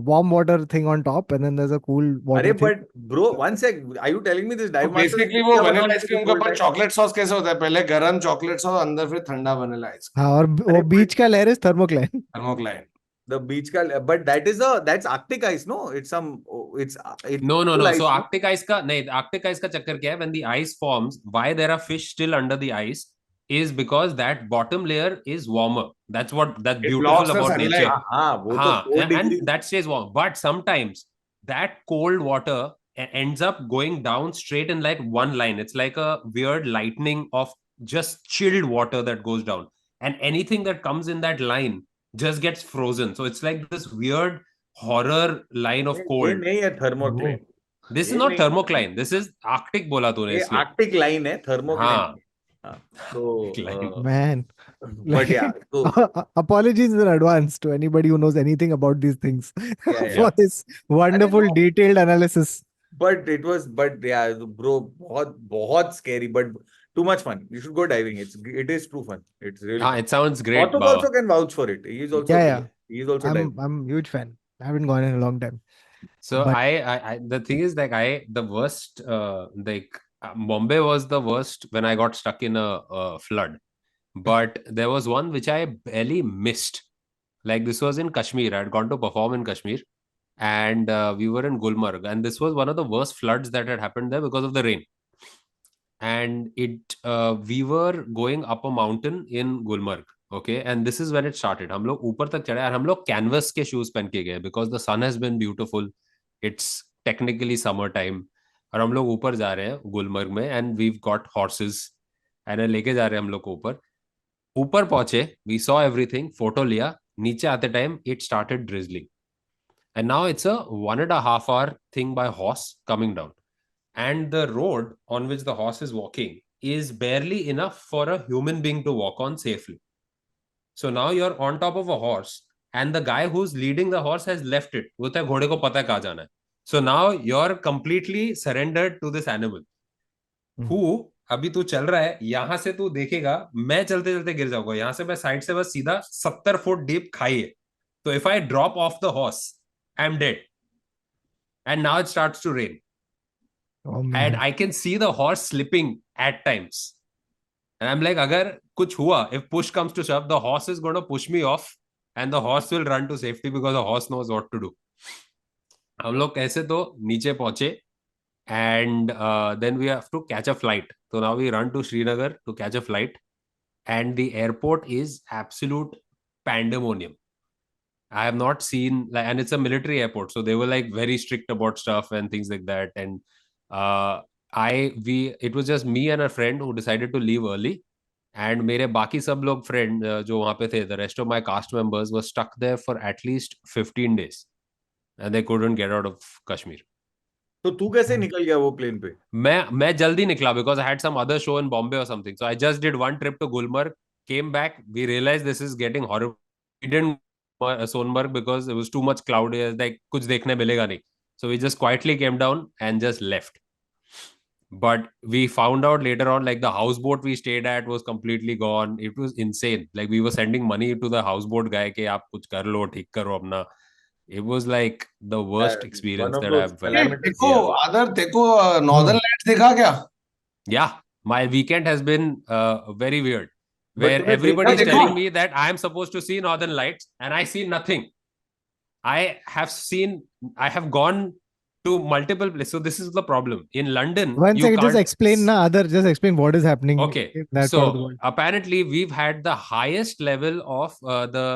warm water thing on top and then there's a cool water अरे thing. but bro, one sec. Are you telling me this dive master? Basically वो vanilla ice cream के ऊपर chocolate sauce कैसे होता है पहले गरम chocolate sauce अंदर फिर ठंडा वनीला आइसक्रीम हाँ और वो बीच का layer is thermocline. Thermocline The beach ka, but that's Arctic ice, no? It's No. full ice, So Arctic ice का नहीं, Arctic ice का चक्कर क्या है? When the ice forms, why there are fish still under the ice is because that bottom layer is warmer. That's blocks beautiful the about sunlight. nature. हाँ, वो तो हाँ, 4 degree. and that stays warm. But sometimes that cold water ends up going down straight in like one line. It's like a weird lightning of just chilled water that goes down. And anything that comes in that line just gets frozen. So it's like this weird horror line of ये cold. नहीं है thermocline. This is ये not नहीं- thermocline. This is Arctic बोला तूने ये इसलिए. Arctic line है, thermocline. हाँ. हाँ. So, Line. Man. but yeah, so Apologies in advance to anybody who knows anything about these things yeah. for this wonderful no. detailed analysis. But yeah, bro, बहुत scary. But Too much fun. You should go diving. It is true fun. It's really fun. it sounds great, Kautuk Baba. also can vouch for it. He is also Yeah. He is also diving. I'm huge fan. I haven't gone in a long time. So But- I the thing is like the worst Bombay was the worst when I got stuck in a flood, but there was one which I barely missed. Like this was in Kashmir. I had gone to perform in Kashmir, and we were in Gulmarg, and this was one of the worst floods that had happened there because of the rain. And we were going up a mountain in Gulmarg. Okay, and this is when it started. हम लोग ऊपर तक चढ़े और हम लोग canvas के shoes पहन के गए because the sun has been beautiful. It's technically summer time. और हम लोग ऊपर जा रहे हैं गुलमर्ग में and we've got horses and लेके जा रहे हैं हम लोग को ऊपर पहुंचे, we saw everything, photo लिया, नीचे आते time it started drizzling. And now it's a 1.5 hour thing by horse coming down. And the road on which the horse is walking is barely enough for a human being to walk on safely. So now you're on top of a horse and the guy who's leading the horse has left it. बोलता है घोड़े को पता है कहाँ जाना है. So now you're completely surrendered to this animal. Who अभी तू चल रहा है, यहाँ से तू देखेगा मैं चलते चलते गिर जाऊंगा. यहाँ से मैं साइड से बस सीधा 70 फुट डीप खाई है. So if I drop off the horse, I'm dead. And now it starts to rain. Oh, man. And I can see the horse slipping at times. And I'm like, agar kuch hua, if push comes to shove, the horse is going to push me off and the horse will run to safety because the horse knows what to do. हम लोग कैसे तो नीचे पहुंचे and then we have to catch a flight. So now we run to Srinagar to catch a flight and the airport is absolute pandemonium. I have not seen, like, and it's a military airport, so they were like very strict about stuff and things like that. And it was just me and a friend who decided to leave early, and मेरे बाकी सब लोग friend जो वहाँ पे थे, the rest of my cast members were stuck there for at least 15 days, and they couldn't get out of Kashmir. तो तू कैसे निकल गया वो प्लेन पे? मैं जल्दी निकला because I had some other show in Bombay or something. So I just did one trip to Gulmarg, came back. We realized this is getting horrible. We didn't Sonmarg because it was too much cloudy. Like कुछ देखने मिलेगा नहीं. So we just quietly came down and just left. But we found out later on, like the houseboat we stayed at was completely gone. It was insane. Like we were sending money to the houseboat guy कि आप कुछ कर लो, ठीक करो अपना. It was like the worst experience that I've felt. देखो Northern Lights देखा क्या? Yeah, my weekend has been very weird, where तुम्हें everybody is देखा? telling me that I am supposed to see Northern Lights and I see nothing. I have gone to multiple places. So this is the problem. In London, One you second, just can't explain just explain what is happening. Okay, in that part of the so world. apparently we've had the highest level of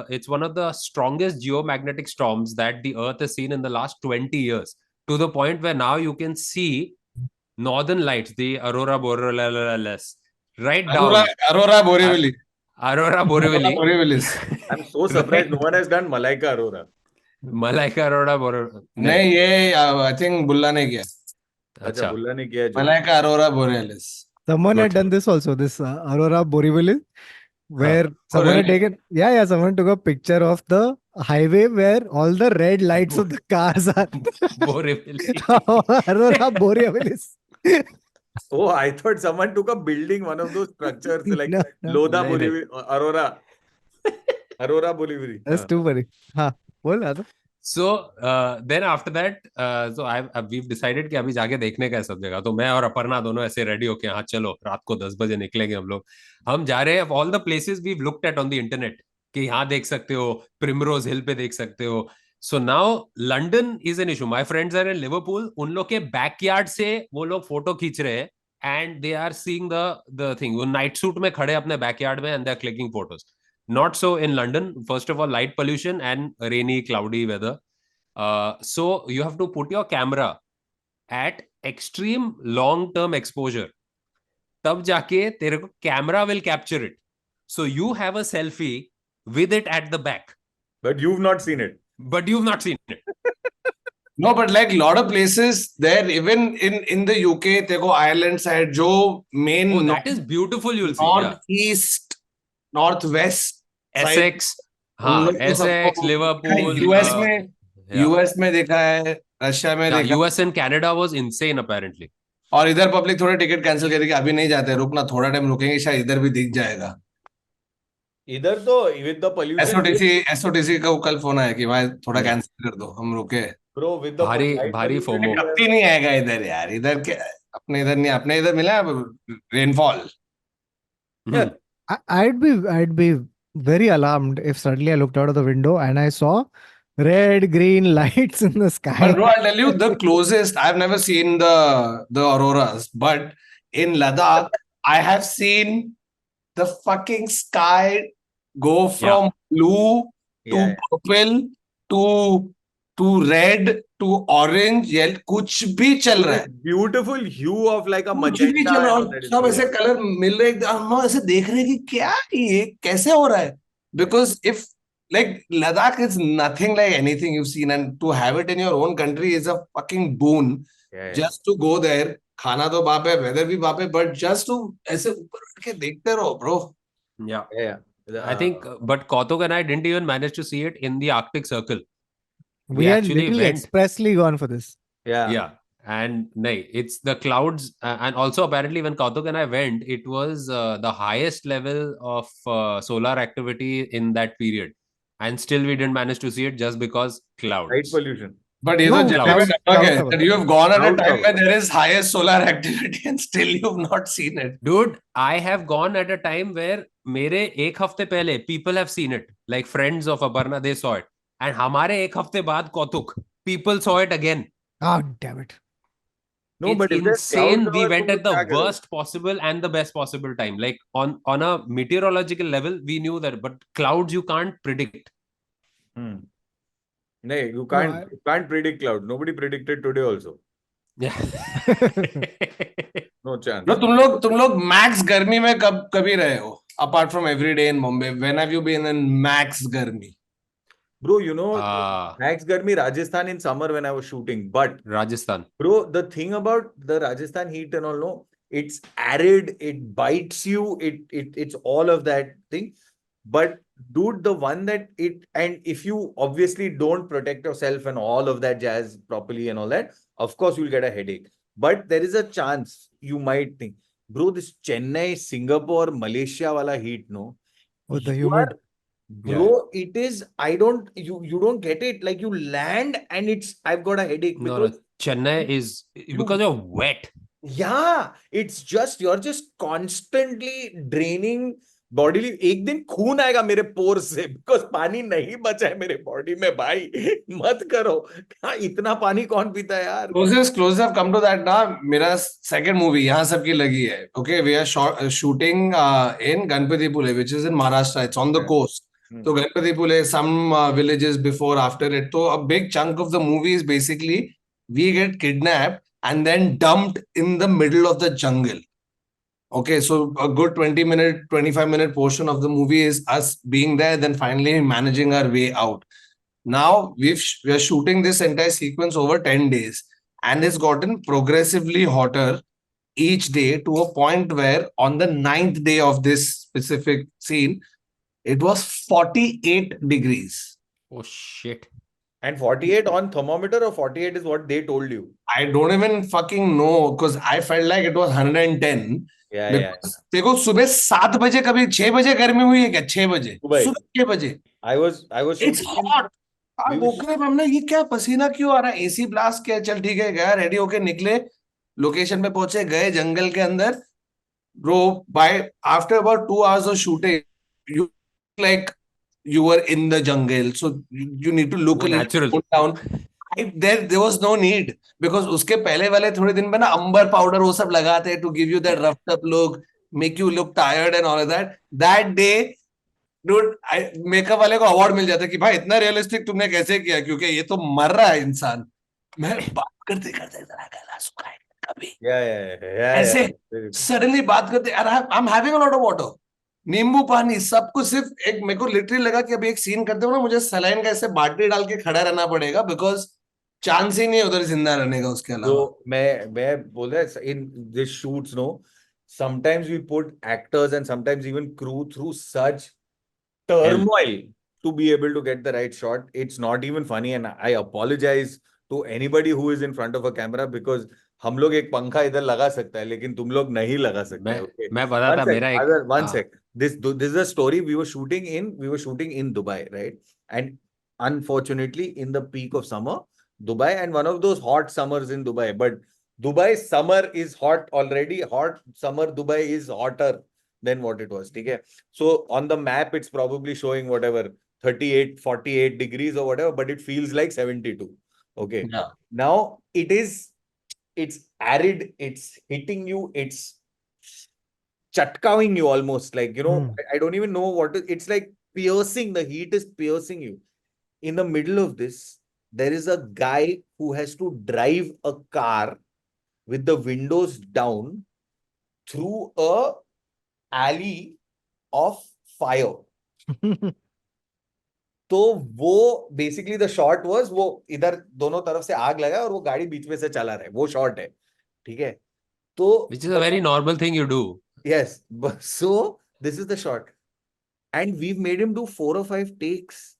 it's one of the strongest geomagnetic storms that the earth has seen in the last 20 years, to the point where now you can see Northern Lights, the Aurora Borealis, right down. Aurora Borealis. Aurora Borealis. I'm so surprised no one has done Malaika Aurora. Malaika Aurora Borealis. नहीं ये I think बुल्ला ने किया. अच्छा बुल्ला ने किया जो. Malaika Aurora Borealis. Someone had Good. done this also, this Aurora Borealis, where someone had really? taken, someone took a picture of the highway where all the red lights of the cars are. Borealis. Aurora Borealis. Oh, I thought someone took a building, one of those structures like No, no. Lodha नहीं, Bolivia, Aurora Bolivia. That's too funny. हाँ, बोल रहा था. So then after that, we've decided कि अभी जाके देखने का है सब जगह. तो मैं और अपर्णा दोनों ऐसे रेडी होके हाँ चलो रात को 10 बजे निकलेंगे हम लोग. हम जा रहे हैं all the places we've looked at on the internet कि यहाँ देख सकते हो, Primrose Hill पे देख सकते हो. So now London is an issue. My friends are in Liverpool. उन लोग के backyard से वो लोग फोटो खींच रहे हैं and they are seeing the thing. वो night suit में खड़े अपने backyard में and they're clicking photos. Not so in London. First of all, light pollution and rainy, cloudy weather. So you have to put your camera at extreme long-term exposure. तब जाके तेरे को camera will capture it. So you have a selfie with it at the back. But you've not seen it. But you've not seen it. No, but like a lot of places there, even in the UK, देखो Ireland side, जो main Oh, that is beautiful. You'll see. Yeah. northeast, northwest, Essex, उन हाँ, लोग को Essex, सबको- Liverpool. US में yeah. US में देखा है, रशिया में Yeah, देखा US and Canada was insane apparently. और इधर पब्लिक थोड़ा टिकट कैंसिल करेगी, अभी नहीं जाते, रुकना थोड़ा टाइम रुकेंगे, शायद इधर भी दिख जाएगा। इधर तो विद द पोल्यूशन, एसओटीसी का कल फोन आया कि भाई थोड़ा Yeah. कैंसिल कर दो, हम रुके। ब्रो विद द भारी लाइट भारी पोल्यूशन, FOMO। कभी नहीं आएगा इधर यार, इधर के अपने इधर नहीं, अपने इधर मिला rainfall. Yeah. I'd be very alarmed if suddenly I looked out of the window and I saw red, green lights in the But sky. bro, I'll tell you the closest. I've never seen the auroras, but in Ladakh, I have seen the fucking sky go from blue to Yeah. purple to red to orange, yellow, कुछ भी चल रहा है, Beautiful hue of like a कुछ भी magenta चल रहा है, and और that is सब cool. ऐसे कलर मिल रहे हैं, हम ऐसे देख रहे हैं कि क्या ये कैसे हो रहा है, because if like Ladakh is nothing like anything you've seen, and to have it in your own country is a fucking boon. Yeah, yeah. Just to go there, खाना तो बाप है, weather भी बाप है, but just to ऐसे ऊपर उठ के देखते रहो, bro. Yeah. Yeah, yeah. I think, but Kautuk and I didn't even manage to see it in the Arctic Circle. We had actually literally went. expressly gone for this. Yeah. Yeah. And nahi, it's the clouds. And also, apparently, when Kautuk and I went, it was the highest level of solar activity in that period. And still, we didn't manage to see it just because clouds. Light pollution. But ये No, तो cloud- general में cloud है cover. that you have gone at a Cloud time cover. when there is highest solar activity and still you've not seen it. Dude, I have gone at a time where मेरे एक हफ्ते पहले people have seen it. Like friends of Aparna, they saw it. And हमारे एक हफ्ते बाद Kautuk, people saw it again. Oh, damn it. No, It's but if there's insane. cloud We cover, went तो at the क्या करोगे? worst possible and the best possible time. Like on a meteorological level, we knew that, but clouds you can't predict. Hmm. No, you No, can't predict cloud. Nobody predicted today also. Yeah. No chance. No, तुम लोग max गर्मी में कभी रहे हो? Apart from every day in Mumbai, when have you been in max गर्मी? Bro, you know, Ah, Max Garmi, Rajasthan in summer when I was shooting. But Rajasthan. bro, the thing about the Rajasthan heat and all, no, it's arid, it bites you, it's all of that thing. But dude, the one that and if you obviously don't protect yourself and all of that jazz properly and all that, of course you'll get a headache. But there is a chance you might think, bro, this Chennai, Singapore, Malaysia wala heat, no? With the You humid. are- Bro, it is, you don't get it. Like you land and I've got a headache No, because, Chennai is because you're wet. yeah, it's just, you're just constantly draining bodily. एक दिन खून आएगा मेरे पोर से because पानी नहीं बचा है मेरे बॉडी में भाई मत करो क्या इतना पानी कौन पीता है यार Closest have come to that ना, मेरा second movie यहाँ सबकी लगी है. Okay, we are shooting in Ganpatipule, which is in Maharashtra. It's on the coast. So Ganpatipule, some villages before, after it. So a big chunk of the movie is basically we get kidnapped and then dumped in the middle of the jungle. Okay, so a good 20-minute, 25-minute portion of the movie is us being there, then finally managing our way out. Now we are shooting this entire sequence over 10 days, and it's gotten progressively hotter each day to a point where on the 9th day of this specific scene, it was 48 degrees. Oh shit. and 48 on thermometer or 48 is what they told you I don't even fucking know because I felt like it was 110. yeah Because देखो सुबह 7 बजे कभी 6 बजे गर्मी हुई है क्या? 6 बजे सुबह। सुबह 6 बजे I was it's shooting hot. we अब were- ओके हमने ये क्या पसीना क्यों आ रहा है? एसी ब्लास्ट किया, चल ठीक है, गया रेडी होके निकले, लोकेशन पे पहुंचे, गए जंगल के अंदर. Bro, by after about 2 hours of shooting, you like you were in the jungle, so you need to look Oh, a little natural. put down. There was no need because उसके पहले वाले थोड़े दिन में ना अंबर पाउडर वो सब लगाते हैं to give you that roughed up look, make you look tired and all of that. That day, dude, makeup वाले को अवार्ड मिल जाता है कि भाई इतना रियलिस्टिक तुमने कैसे किया, क्योंकि ये तो मर रहा है इंसान. मैं बात करते करते जरा गला सुखा है कभी yeah ऐसे Very good. सडनली बात करते I am having a lot of water, नींबू पानी सब कुछ, सिर्फ एक मेरे को लिटरली लगा कि अभी एक सीन करते हो ना, मुझे सलाइन का ऐसे बाल्टी डाल के खड़ा रहना पड़ेगा बिकॉज चांस ही नहीं है उधर जिंदा रहने का उसके अलावा. So मैं बोल रहा है in this shoots no sometimes we put actors and sometimes even crew through such turmoil to be able to get the right shot. It's not even funny and I apologize to anybody who is in front of a camera because हम लोग एक पंखा इधर लगा सकता है लेकिन तुम लोग नहीं लगा सकते. Okay. मैं बता था मेरा एक One हाँ, sec. This is a story we were shooting in Dubai, right? And unfortunately, in the peak of summer, Dubai, and one of those hot summers in Dubai. But Dubai summer is hot already. Hot summer Dubai is hotter than what it was. Okay. So on the map, it's probably showing whatever 38, 48 degrees or whatever, but it feels like 72. Okay. Yeah. Now it's arid, it's hitting you, it's chatkawing you almost, like, I don't even know it's like piercing. The heat is piercing you. In the middle of this, there is a guy who has to drive a car with the windows down through a alley of fire. तो वो basically the shot was, वो इधर दोनों तरफ से आग लगा और वो गाड़ी बीच में से चला रहा है, वो शॉट है. ठीक है. तो which is a very normal thing you do. yes, so this is the shot, and we've made him do 4 or 5 takes,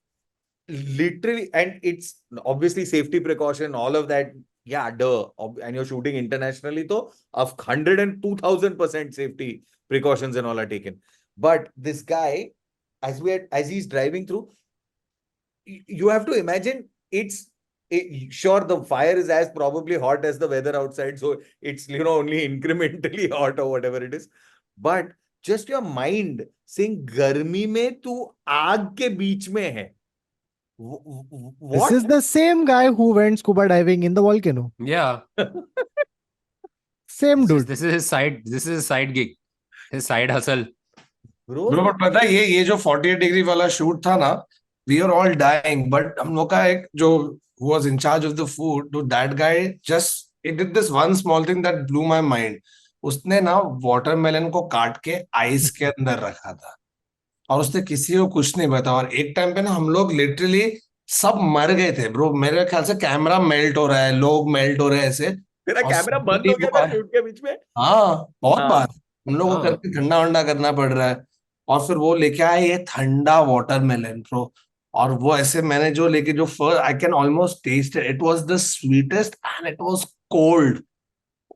literally, and it's obviously safety precaution, all of that. Yeah, duh. And you're shooting internationally, so of 102,000% safety precautions and all are taken. But this guy, as he's driving through, you have to imagine sure, the fire is as probably hot as the weather outside, so it's only incrementally hot or whatever it is, but just your mind saying गर्मी में तू आग के बीच में है. This What? is the same guy who went scuba diving in the volcano. Yeah. Same dude. This is his side gig, his side hustle. Bro, Bro, but पता है ये जो 48 डिग्री वाला शूट था ना, we are all dying, but हम लोग का एक जो who was in charge of the food, to that guy just he did this one small thing that blew my mind. उसने ना वाटरमेलन को काट के आइस के अंदर रखा था और उसने किसी को कुछ नहीं बताया, और एक टाइम पे ना हम लोग लिटरली सब मर गए थे ब्रो. मेरे ख्याल से कैमरा मेल्ट हो रहा है, लोग मेल्ट हो रहे हैं ऐसे. तेरा और कैमरा बंद हो गया था शूट के बीच में. हाँ, बहुत हाँ. बार हम लोग को हाँ. करके ठंडा वंडा करना पड़ रहा है. और फिर वो लेके आए ये ठंडा वाटरमेलन ब्रो, और वो ऐसे मैंने जो लेके जो first I can almost taste it was the sweetest and it was cold.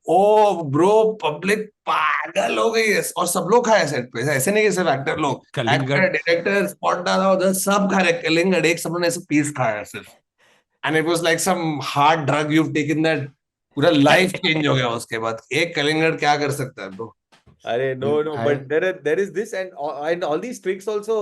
Oh bro, public पागल हो गई है, और सब लोग खाए सेट पे, ऐसे नहीं कि सिर्फ एक्टर लोग, कलिंगड. एक्टर, डायरेक्टर, स्पॉट डाला उधर, सब खा रहे कलिंगड. एक सबने ऐसे पीस खाया सिर्फ, and it was like some hard drug you taken that, पूरा लाइफ चेंज हो गया उसके बाद. एक कलिंगड क्या कर सकता है ब्रो. अरे no, but there is this and all these tricks also.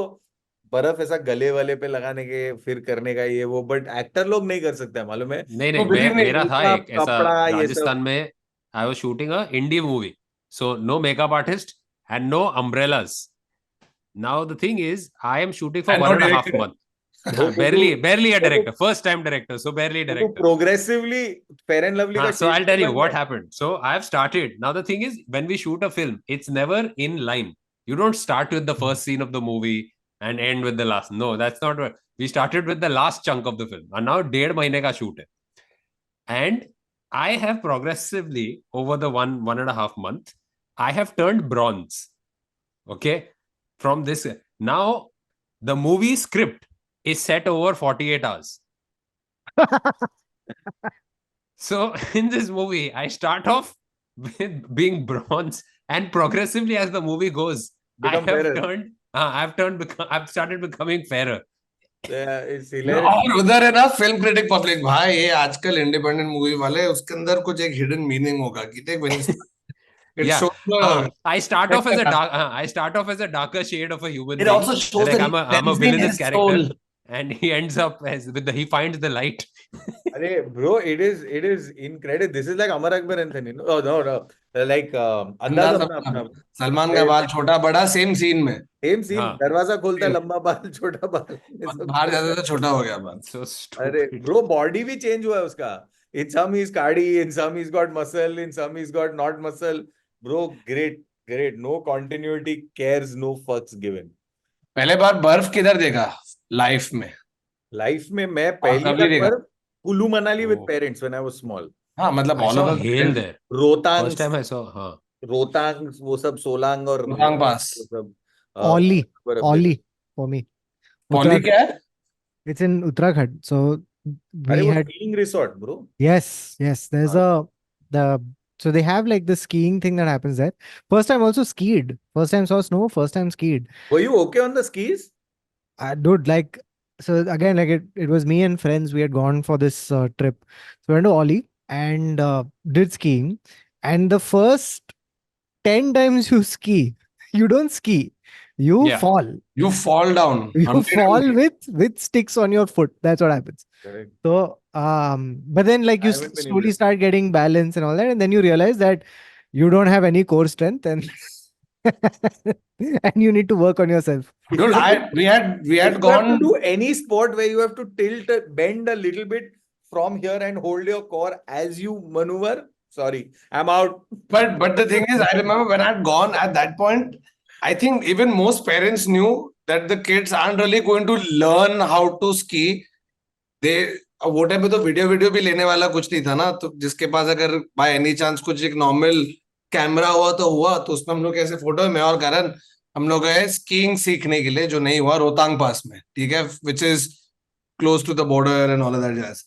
बर्फ ऐसा गले वाले पे लगाने के फिर करने का ये वो, बट एक्टर लोग नहीं कर सकते, मालूम है. नहीं तो believe me, मेरा था इतना एक ऐसा कपड़ा, ये सब. राजस्थान में. I was shooting a indie movie, so no makeup artist and no umbrellas. Now the thing is, I am shooting for And no 1.5 director. month. barely a director, first time director, so barely तो director. progressively Fair and Lovely का So I'll tell you bन what गया. happened. So I've started. Now the thing is, when we shoot a film, it's never in line. You don't start with the first scene of the movie and end with the last. No, that's not what we started with, the last chunk of the film. And now 1.5 महीने का shoot है. And I have progressively over the 1.5 month, I have turned bronze. Okay, from this now, the movie script is set over 48 hours. So in this movie, I start off with being bronze, and progressively as the movie goes, Become fairer. I've started becoming fairer. Yeah, it's hilarious. और उधर है ना film critic public, भाई ये आजकल independent movie वाले, उसके अंदर कुछ एक हिडन मीनिंग होगा कि देख when it Yeah. shows the I start off as a darker shade of a human it being. also shows Like that I'm a cleansing villainous his character, soul. and he ends up he finds the light. Arey, bro, it is incredible. This is like Amar Akbar Anthony. No, no. Like अंदाज अंदाज अपना अपना. सलमान का बाल छोटा बड़ा same scene में, same scene. हाँ. दरवाजा खोलता है, लंबा बाल छोटा बाल. ये सब. बाहर जाते तो छोटा हो गया बाल. So अरे stupid. ब्रो, बॉडी भी चेंज हुआ है उसका. In some he's cardi, in some he's got muscle, in some he's got not muscle. Bro, great. No continuity, cares, no fucks given. पहले बार बर्फ किधर देखा लाइफ में? लाइफ में मैं पहली कभी बार देखा? Kullu Manali with Oh. parents when I was small. हाँ मतलब I all saw over hail there. Rohtang, First time I saw. Rohtang, वो सब सोलांग और रोहतांग पास. वो सब. Ollie. बर्फ Ollie for me. Pauli Uttarakhand. क्या है? It's in Uttarakhand. So अरे we वो had skiing resort, bro. yes. There's a So they have like the skiing thing that happens there. First time also skied. First time saw snow. First time skied. Were you okay on the skis? Dude, like, so again, like it was me and friends. We had gone for this trip. So we went to Ollie and did skiing. And the first 10 times you ski, you don't ski. You Yeah. fall. You fall down. You fall with sticks on your foot. That's what happens. Correct. So, but then like you I haven't been slowly able- start getting balance and all that, and then you realize that you don't have any core strength, and and you need to work on yourself. If Dude, you- we had if you have to gone. do any sport where you have to bend a little bit from here and hold your core as you maneuver. Sorry, I'm out. But the thing is, I remember when I'd gone at that point, I think even most parents knew that the kids aren't really going to learn how to ski. They वो time पे तो video भी लेने वाला कुछ नहीं था ना, तो जिसके पास अगर बाय एनी चांस कुछ एक नॉर्मल कैमरा हुआ तो उसमें हम लोग कैसे फोटो, मैं और करण हम लोग गए स्कीइंग सीखने के लिए, जो नहीं हुआ रोहतांग पास में, ठीक है, which is close to the border and all of that jazz.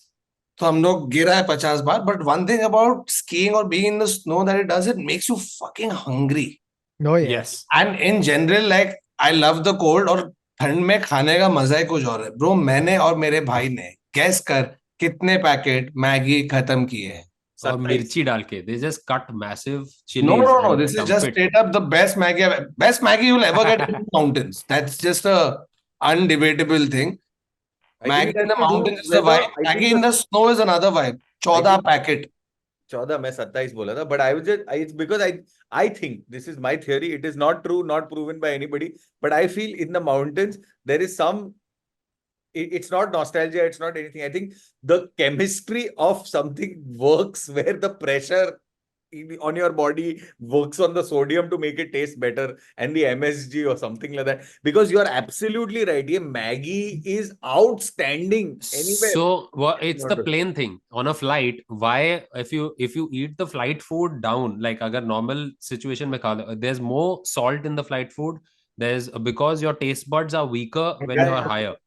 तो हम लोग गिरा है 50 बार, but one thing about skiing और being in the snow that it makes you fucking hungry. Oh yeah. Yes. And in general like I love the cold, और ठंड में खाने का मजा ही कुछ और है. ब्रो, मैंने और मेरे भाई ने गैस कर कितने पैकेट मैगी खत्म किए हैं. और 27. मिर्ची डाल के they just cut massive chilies No. and This is dump just it. straight up the best Maggie you'll ever get in the mountains. That's just a undebatable thing. I think Maggie it has in the to do mountains is the whether- vibe. I think Maggie in the snow is another vibe. 14 packet. 14 मैं 27 बोला था, but I was just it's because I think this is my theory. It is not true, not proven by anybody, but I feel in the mountains there is some. It's not nostalgia. It's not anything. I think the chemistry of something works where the pressure on your body works on the sodium to make it taste better, and the MSG or something like that. Because you are absolutely right. Yeah, Maggie is outstanding anywhere. So it's the Not- plain thing on a flight. Why if you eat the flight food down, like agar normal situation mein kha lo, there's more salt in the flight food. There's because your taste buds are weaker when you are higher.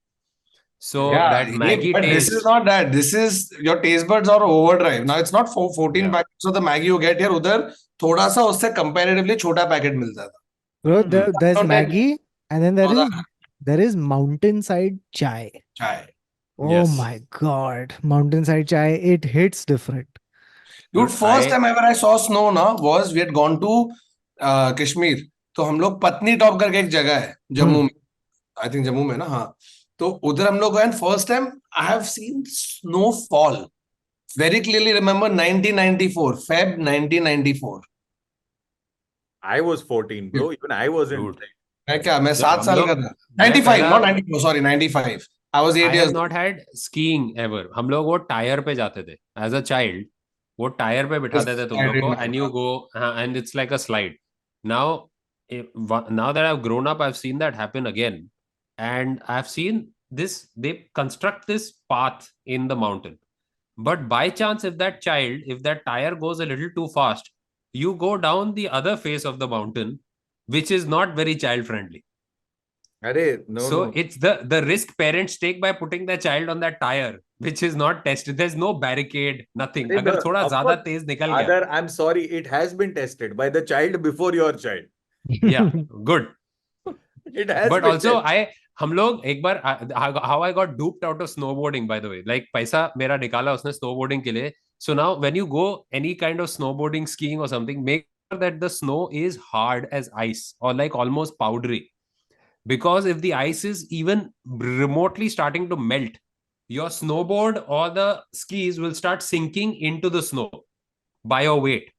So that Maggie but taste. this is not that. This is your taste buds are overdrive. Now it's not 14 Yeah. packets of the Maggie you get here. उधर थोड़ा सा उससे comparatively छोटा packet मिलता था. Bro, there's Not that- Maggie, and then there Soda. is mountainside chai. Chai. Oh Yes. my God, mountainside chai, it hits different. Dude, Dude, first I- time ever I saw snow ना was we had gone to Kashmir. तो हम लोग पत्नी top करके एक जगह है जम्मू में, आई थिंक जम्मू में ना, हाँ. तो उधर हम लोग गए, first time I have seen snow fall. Very clearly remember 1994 Feb 1994. I was 14, bro. Even I wasn't. Dude. मैं क्या, मैं तो 7 हम साल लोग- का था. मैं 95, पहला- not 94, sorry, 95. I was 8 I years have not had skiing ever. हम लोग वो टायर पे जाते थे as a child. वो टायर पे बिठाते थे तुम I लोग को remember. and you go and it's like a slide. Now, now that I've grown up, I've seen that happen again, and I've seen this. They construct this path in the mountain, but by chance, if that tire goes a little too fast, you go down the other face of the mountain, which is not very child friendly. Arey, no, So no. it's the risk parents take by putting their child on that tire, which is not tested. There's no barricade, nothing. Hey, अगर the- थोड़ा of ज्यादा course, तेज निकल गया, Other, I'm sorry, it has been tested by the child before your child. yeah, good. It has But been also tested. हम लोग एक बार how I got duped out of snowboarding, by the way. Like पैसा मेरा निकाला उसने snowboarding के लिए. So now when you go any kind of snowboarding, skiing or something, make sure that the snow is hard as ice or like almost powdery. Because if the ice is even remotely starting to melt, your snowboard or the skis will start sinking into the snow by your weight,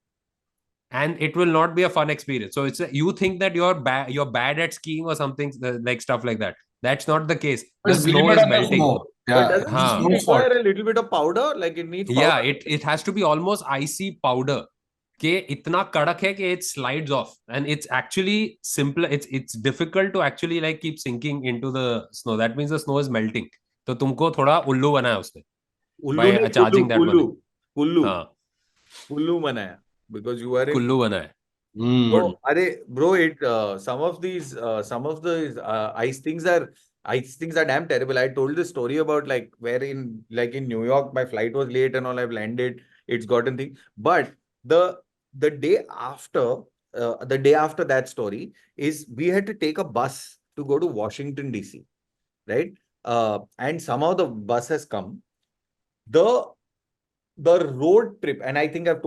and it will not be a fun experience. So you think that you're bad at skiing or something like stuff like that. That's not the case. The Just blame snow it is on the melting. snow. But Yeah, doesn't Huh. it snow's fault. require a little bit of powder? Like it needs powder. Yeah, it has to be almost icy powder. कि इतना कड़क है कि it slides off, and it's actually simple. It's difficult to actually like keep sinking into the snow. That means the snow is melting. तो तुमको थोड़ा उल्लू बनाया उसने. Ullu by ne charging that kullu, money. kullu, हाँ, kullu manaya because you are in. Kullu बनाया. Hmm. Bro, bro, some of the ice things are damn terrible. I told this story about like where in New York my flight was late and all. I've landed, it's gotten thing. But the day after that story is we had to take a bus to go to Washington DC, right? And somehow the bus has come. The road trip, and I think I've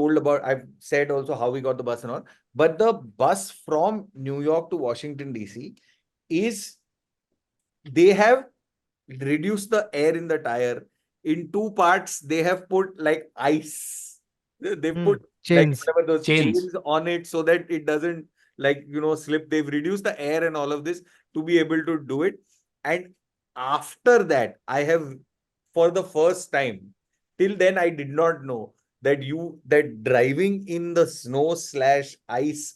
said also how we got the bus and all, but the bus from New York to Washington DC is, they have reduced the air in the tire in two parts. They have put like ice. They put Chains. like whatever those Chains. chains on it so that it doesn't slip. They've reduced the air and all of this to be able to do it. And after that, I have, for the first time, till then I did not know that driving in the snow / ice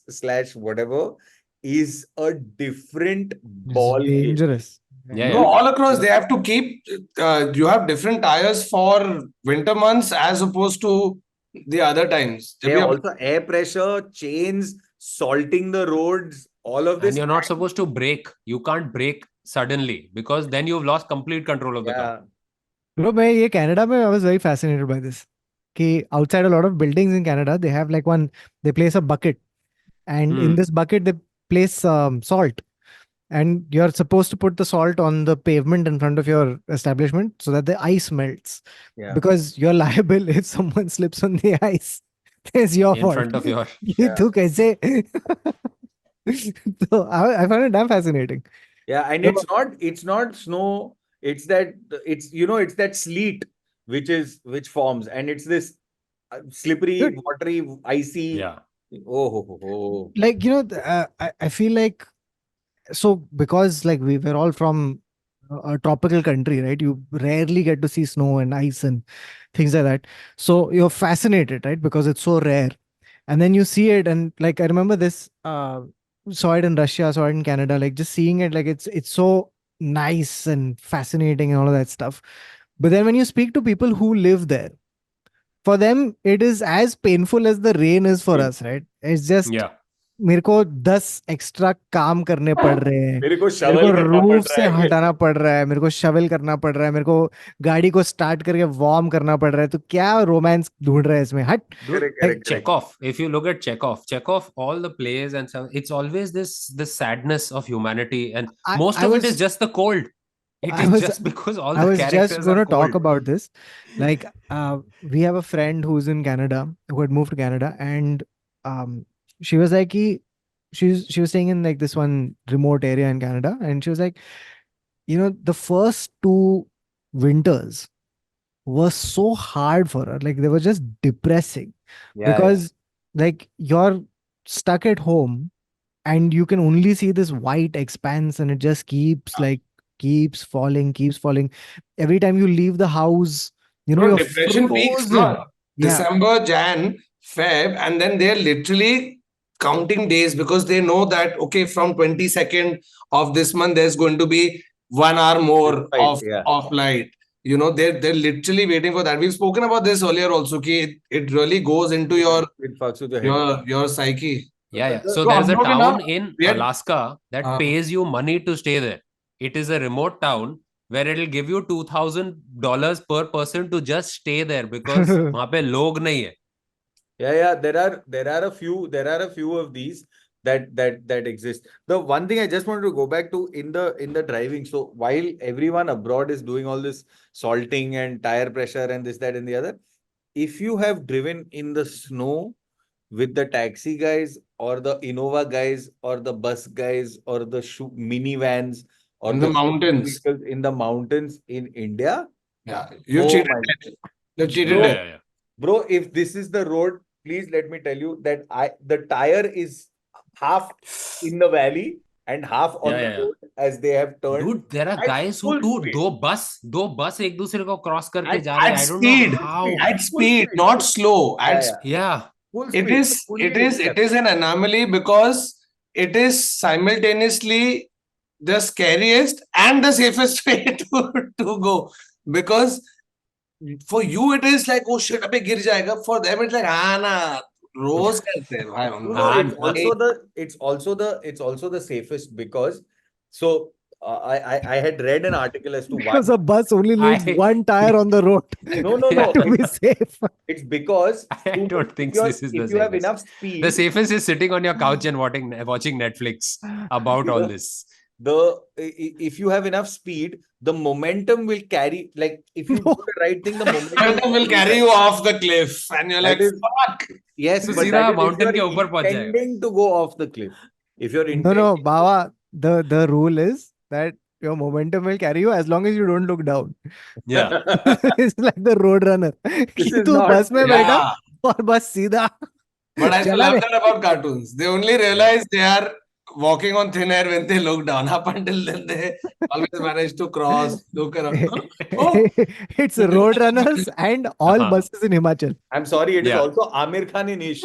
/ whatever is a different It's ball game. dangerous. Yeah, No, yeah. all across they have to keep. You have different tires for winter months as opposed to the other times. They also air pressure, chains, salting the roads, all of this. And you're not supposed to brake. You can't brake suddenly because then you've lost complete control of the car. Bro, मैं Canada I was very fascinated by this. कि outside a lot of buildings in Canada, they have like they place a bucket, and in this bucket they place salt, and you're supposed to put the salt on the pavement in front of your establishment so that the ice melts. Yeah. Because you're liable if someone slips on the ice. It's your In fault. front of your... ये तू कैसे? So I found it damn fascinating. Yeah, and No, it's not snow. It's that sleet which forms, and it's this slippery, Dude. watery, icy. Yeah. Oh. Like, I feel like, so because like we were all from a tropical country, right? You rarely get to see snow and ice and things like that. So you're fascinated, right? Because it's so rare. And then you see it, and like I remember this, saw it in Russia, saw it in Canada, like just seeing it, like it's so nice and fascinating and all of that stuff. But then when you speak to people who live there, for them it is as painful as the rain is for us, right? It's just Yeah. मेरे को 10 extra काम करने पड़ रहे हैं, मेरे को मेरे shovel को करना पड़ रूफ रहा से है। हटाना पड़ रहा है, मेरे को शवल करना पड़ रहा है, मेरे को गाड़ी को स्टार्ट करके वार्म करना पड़ रहा है, तो क्या रोमांस ढूंढ रहा है इसमें? हट. Correct. Chekhov. If you look at Chekhov, all the plays and stuff, it's always this sadness of humanity, and most of it is just the cold. It is just because all I the was just characters going are to talk cold. about this. Like, we have a friend who's in Canada, who had moved to Canada, and she was like, she was staying in like this one remote area in Canada, and she was like, the first 2 winters were so hard for her. Like, they were just depressing because like you're stuck at home and you can only see this white expanse, and it just keeps falling. Every time you leave the house, Bro, you're depression peaks, frozen. no? Yeah. December, Jan, Feb, and then they're literally counting days because they know that, okay, from 22nd of this month, there's going to be 1 hour more of light. They're literally waiting for that. We've spoken about this earlier also, ki it really goes into your psyche. Yeah. So So there's a हम लोग है ना, town in we had- Alaska that pays you money to stay there. It is a remote town where it'll give you $2,000 per person to just stay there because वहाँ पे लोग नहीं है. Yeah. There are a few of these that exist. The one thing I just wanted to go back to in the driving. So while everyone abroad is doing all this salting and tire pressure and this, that, and the other, if you have driven in the snow with the taxi guys or the Innova guys or the bus guys or the minivans or in the mountains. in the mountains in India, You've cheated. Yeah. Bro, if this is the road, please let me tell you that the tire is half in the valley and half on the road as they have turned. Dude, there are guys who दो बस एक दूसरे को cross करके जा At रहे हैं. I don't know how. At speed, not slow. Yeah. It is an anomaly because it is simultaneously the scariest and the safest way to go, because for you it is like, oh shit, अबे गिर जाएगा. For them it's like, ना रोज करते हैं भाई हम लोग. It's also the safest because, so I had read an article as to why. Because a bus only leaves I- one tire on the road No. to be safe. It's because I don't think if this is the if you have safest. enough speed, The safest is sitting on your couch and watching Netflix about all this. if you have enough speed, the momentum will carry. Like if you do the right thing, the Momentum will carry you off the cliff, and you're That like, is- fuck. Yes, तो but सीधा that is if mountain you के ऊपर पहुंच are जाएगा. intending to go off the cliff. If you're No, intending, Baba, the rule is that your momentum will carry you as long as you don't look down. Yeah. It's like the road runner. This कि is तू not- बस में बैठा Yeah. और बस सीधा But I still चला love रे. that about cartoons. They only realize they are walking on thin air when they look down. Up until then, they always manage to cross, look around. Oh, It's road runners and all Uh-huh. buses in Himachal. I'm sorry, it is Yeah. also Amir Khan in Ish.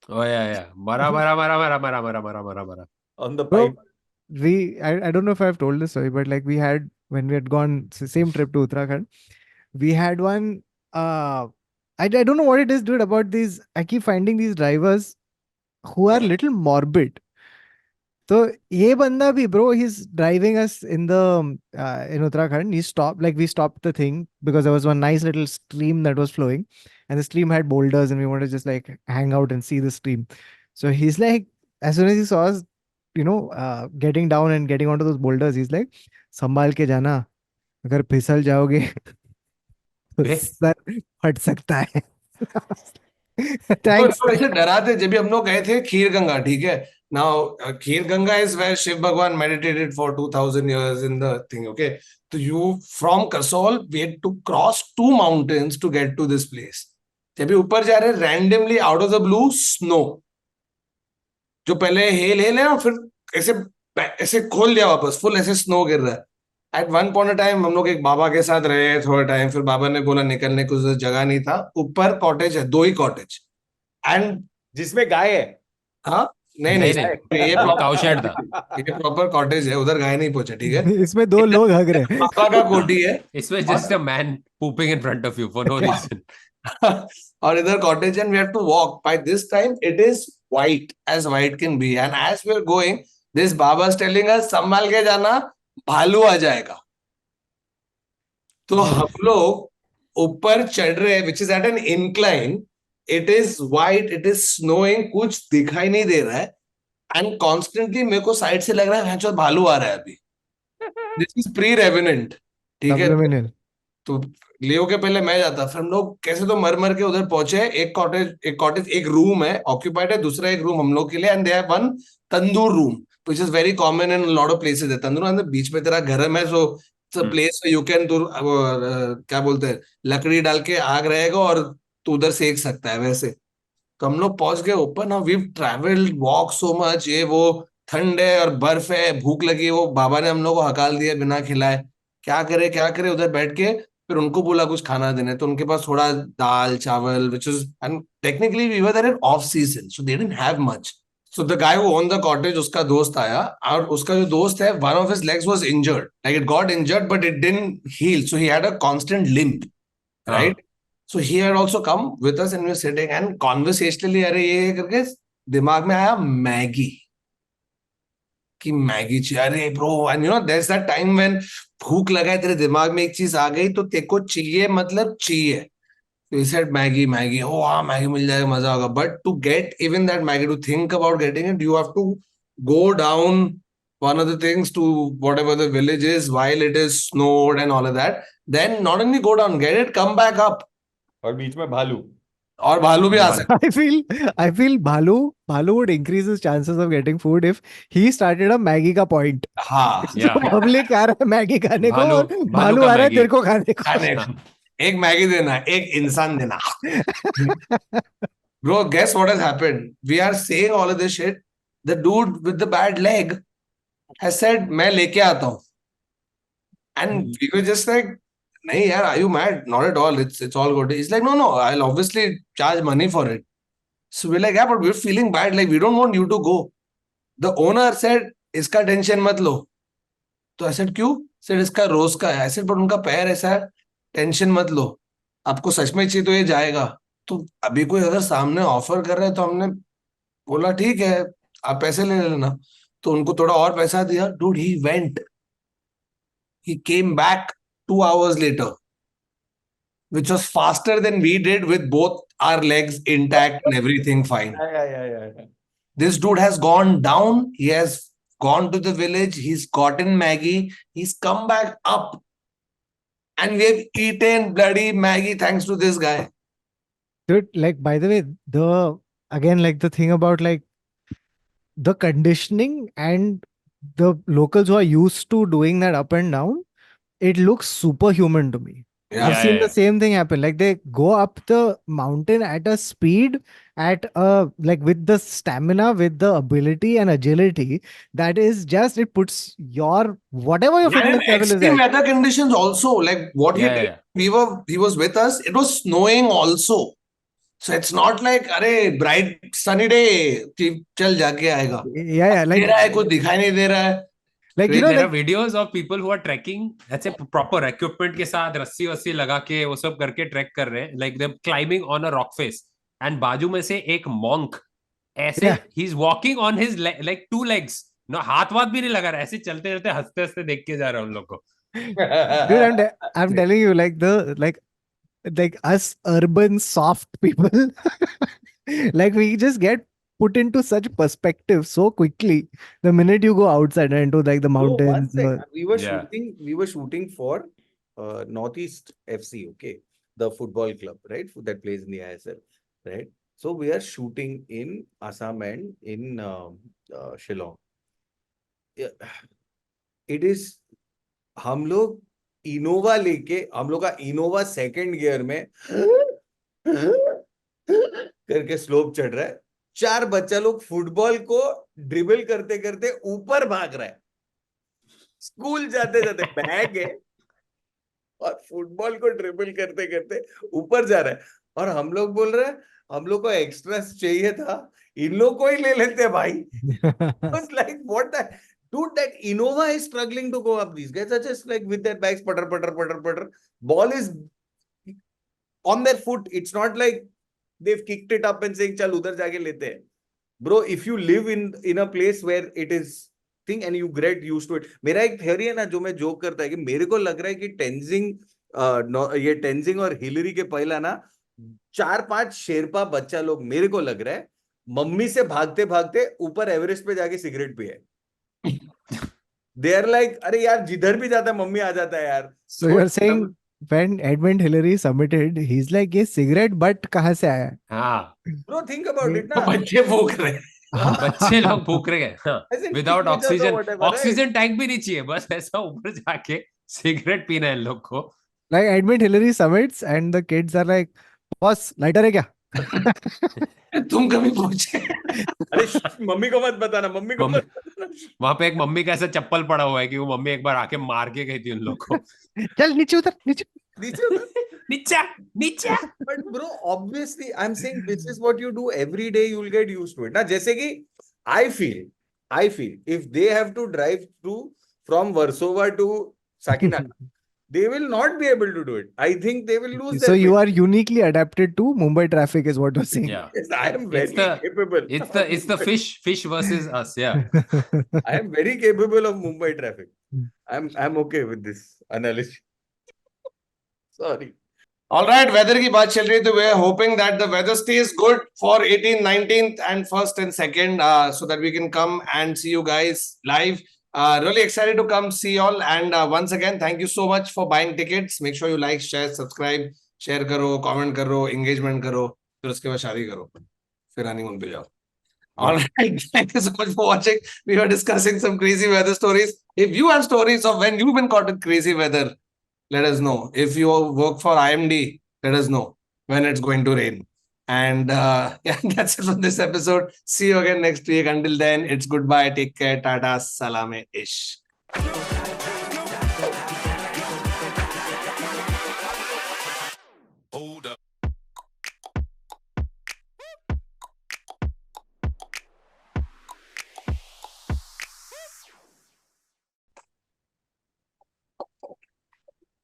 Oh yeah. Mara. On the Bro, pipe. I don't know if I've told this story, but like we had when we had gone same trip to Uttarakhand, we had one I don't know what it is, dude, about these. I keep finding these drivers who are little morbid. So ये बंदा भी, bro, he's driving us in in Uttarakhand. We stopped the thing because there was one nice little stream that was flowing, and the stream had boulders, and we wanted to just like hang out and see the stream. So he's like, as soon as he saw us, getting down and getting onto those boulders, he's like, संभाल के जाना, अगर फिसल जाओगे तो बे? Sir फट सकता है. तो Thanks. लोग ऐसे डराते जब भी हम लोग गए थे खीर गंगा, ठीक है. Now, Khir Ganga is where Shiv Bhagwan meditated for 2000 years in the thing, okay? So you, from Kasol, we had to cross 2 mountains to get to this place. जब भी ऊपर जा रहे randomly out of the blue, snow. जो पहले hello है ना, फिर ऐसे ऐसे खोल दिया वापस, फुल ऐसे स्नो गिर रहा है. एट वन पॉइंट टाइम हम लोग एक बाबा के साथ रहे थोड़ा टाइम, फिर बाबा ने बोला निकलने को जगह नहीं था. ऊपर कॉटेज है, 2 ही कॉटेज, एंड जिसमें गाय है. हाँ नहीं नहीं, ये वो cow shed था. ये प्रॉपर कॉटेज है, उधर गाय नहीं पहुंचे, ठीक है. इसमें 2 लोग हग रहे हैं. बाबा का कोठी है It's just a man pooping in front of you for no reason. और इधर cottage, and we have to walk. By this time it is white as white can be, and as we're going, this Baba is telling us संभाल के जाना, भालू आ जाएगा. तो हम लोग ऊपर चढ़ रहे हैं, which is at an incline. It is white, it is snowing, कुछ दिखाई नहीं दे रहा है, and constantly मेरे को साइड से लग रहा है भैंचोद भालू आ रहा है अभी. This is pre-revenant, ठीक है. Subliminal. तो लियो के पहले मैं जाता, फिर हम लोग कैसे तो मर मर के उधर पहुंचे. एक एक रूम है ऑक्यूपाइड है, दूसरा एक रूम हम लोग के लिए, and they have one tandoor room which is very common in lot of places. है तंदूर अंदर बीच में तेरा घर है, so it's a place you can क्या बोलते हैं, लकड़ी डाल के आग रहेगा और तू उधर सेक सकता है वैसे. तो हम लोग पहुंच गए ऊपर. ना we travelled walk so much, ये वो ठंड है और बर्फ है, भूख लगी है. वो बाबा ने हम लोग को हकाल दिया बिना खिलाए. क्या करे उधर बैठ के. फिर उनको बोला कुछ खाना देने, तो उनके पास थोड़ा दाल चावल, which is, and technically we were there in off season, so they didn't have much. So the guy who owned the cottage, उसका दोस्त आया, और उसका जो दोस्त है, one of his legs was injured, like it got injured but it didn't heal, so he had a constant limp, right? So he had also come with us and we were sitting and conversationally, अरे ये करके दिमाग में आया Maggi, कि Maggi चाहिए. अरे bro, and you know there is that time when भूख लगा है, तेरे दिमाग में एक चीज आ गई तो तेरे को चाहिए, मतलब चाहिए. तो ही सेड मैगी. ओ हाँ, मैगी मिल जाएगा, मजा होगा. But to get even that Maggi, to think about getting it, you have to go down one of the things to whatever the village is while it is snowed and all of that. Then not only go down, get it, come back up. और बीच में भालू. और भालू भी आ सकता. I feel Bhalu would increase his chances of getting food if he started a Maggie का point. हाँ, Yeah. Public आ रहा है मैगी खाने को, और भालू भालू का आ रहा है मैगी. तेरे को खाने को. खाने को. एक मैगी देना, एक इंसान देना. Bro, guess what has happened? We are saying all of this shit. The dude with the bad leg has said, मैं लेके आता हूँ. And we were just like, नहीं यार, are you mad? Not at all. It's all good. He's like, no, I'll obviously charge money for it. So we're like, yeah, but we're feeling bad. Like, we don't want you to go. The owner said, इसका tension मत लो. तो I said, क्यों? Said, इसका रोज का है. I said, but उनका पैर ऐसा है, टेंशन मत लो. आपको सच में चाहिए तो ये जाएगा. तो अभी कोई अगर सामने ऑफर कर रहा है तो हमने बोला ठीक है, आप पैसे ले लेना. तो उनको थोड़ा और पैसा दिया. Dude, he came back 2 hours later, which was faster than we did with both our legs intact and everything fine. Yeah. This dude has gone down. He has gone to the village. He's gotten Maggie. He's come back up. And we've eaten bloody Maggie thanks to this guy. Dude, like, by the way, the thing about like the conditioning and the locals who are used to doing that up and down, it looks superhuman to me. Yeah. I've seen the same thing happen. Like they go up the mountain at a speed, with the stamina, with the ability and agility that is just, it puts your whatever your And in fitness level is extreme at. weather conditions also, like what he did, he was with us. It was snowing also. So it's not like, अरे bright sunny day, चल जाके आएगा. Yeah, दे रहा है, कुछ दिखाई नहीं दे रहा है. like there like are videos of people who are trekking, let's say proper equipment के साथ रस्सी वस्सी लगा के वो सब करके ट्रैक कर रहे हैं, like they're climbing on a rock face, and बाजू में से एक monk ऐसे Yeah. he's walking on his like 2 legs, no हाथ वाथ भी नहीं लगा रहा, ऐसे चलते चलते हंसते हंसते देख के जा रहा है उन लोग को. dude, I'm telling you, like us urban soft people, like we just get put into such perspective so quickly the minute you go outside and into like the Bro, one mountains. sec. We were Yeah. shooting for Northeast FC, okay, the football club, right, that plays in the ISL, right? So we are shooting in Assam and in Shillong. Yeah. It is, हम लोग Innova लेके, हम लोग का Innova second gear में करके slope चढ़ रहा है. 4 बच्चा लोग फुटबॉल को ड्रिबल करते करते ऊपर भाग रहा है. स्कूल जाते जाते बैग है और फुटबॉल को ड्रिबल करते करते ऊपर जा रहा है. और हम लोग बोल रहे हैं हम लोग को एक्स्ट्रा चाहिए था, इन लोग को ही ले लेते भाई. was like, what the dude, that Innova is struggling to go up. These guys are just like with their bags, putter. Ball is on their foot. It's not like they've kicked it up and saying, chal udhar jaake lete hain. Bro, if you live in a place where it is thing and you get used to it. मेरा एक theory है ना जो मैं joke करता है कि मेरे को लग रहा है कि ये टेंजिंग और हिलरी के पहला ना 4-5 शेरपा बच्चा लोग, मेरे को लग रहा है मम्मी से भागते भागते ऊपर एवरेस्ट पे जाके सिगरेट पिए. They are like, अरे यार जिधर भी जाता है मम्मी आ जाता है यार. So you're saying when Edmund Hillary submitted, he's like, ये cigarette butt कहाँ से आया? हाँ, Bro, think about it ना. बच्चे भूख रहे हैं. बच्चे लोग भूख रहे हैं. हाँ, As in without teenagers or oxygen, whatever, right? Oxygen tank भी नहीं चाहिए, बस ऐसा ऊपर जाके सिगरेट पीना है इन लोग को. Like Edmund Hillary summits and the kids are like, boss, lighter है क्या? तुम कभी पूछे? अरे मम्मी को मत बताना, मम्मी को मत बताना. वहां पे एक मम्मी का ऐसा चप्पल पड़ा हुआ है कि वो मम्मी एक बार आके मार के गई थी उन लोग को. चल नीचे उतर, नीचे. नीचे. But bro, obviously, I'm saying this is what you do every day. You'll get used to it. ना जैसे कि I feel if they have to drive from Warsaw to Sakinaka, they will not be able to do it. I think they will lose So their you way. are uniquely adapted to Mumbai traffic is what you're saying. Yeah. Yes, I am very capable. It's the fish versus us. Yeah. I am very capable of Mumbai traffic. I'm okay with this analogy. Sorry. All right, weather की बात चल रही है, तो we are hoping that the weather stays good for 18th, 19th and 1st and 2nd, so that we can come and see you guys live. Really excited to come see y'all, and once again, thank you so much for buying tickets. Make sure you like, share, subscribe, share करो, comment करो, engagement करो, फिर उसके बाद शादी करो, फिर honeymoon पे जाओ. All right, thank you so much for watching. We were discussing some crazy weather stories. If you have stories of when you've been caught in crazy weather, let us know. If you work for IMD, let us know when it's going to rain. And yeah, that's it for this episode. See you again next week. Until then, it's goodbye. Take care. Tata. Salame ish. Hold up.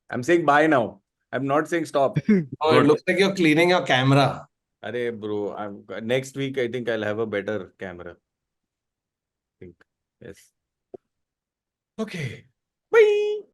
I'm saying bye now. I'm not saying stop. Oh, it looks like you're cleaning your camera. Arey bro, next week I think I'll have a better camera. I think. Yes. Okay. Bye.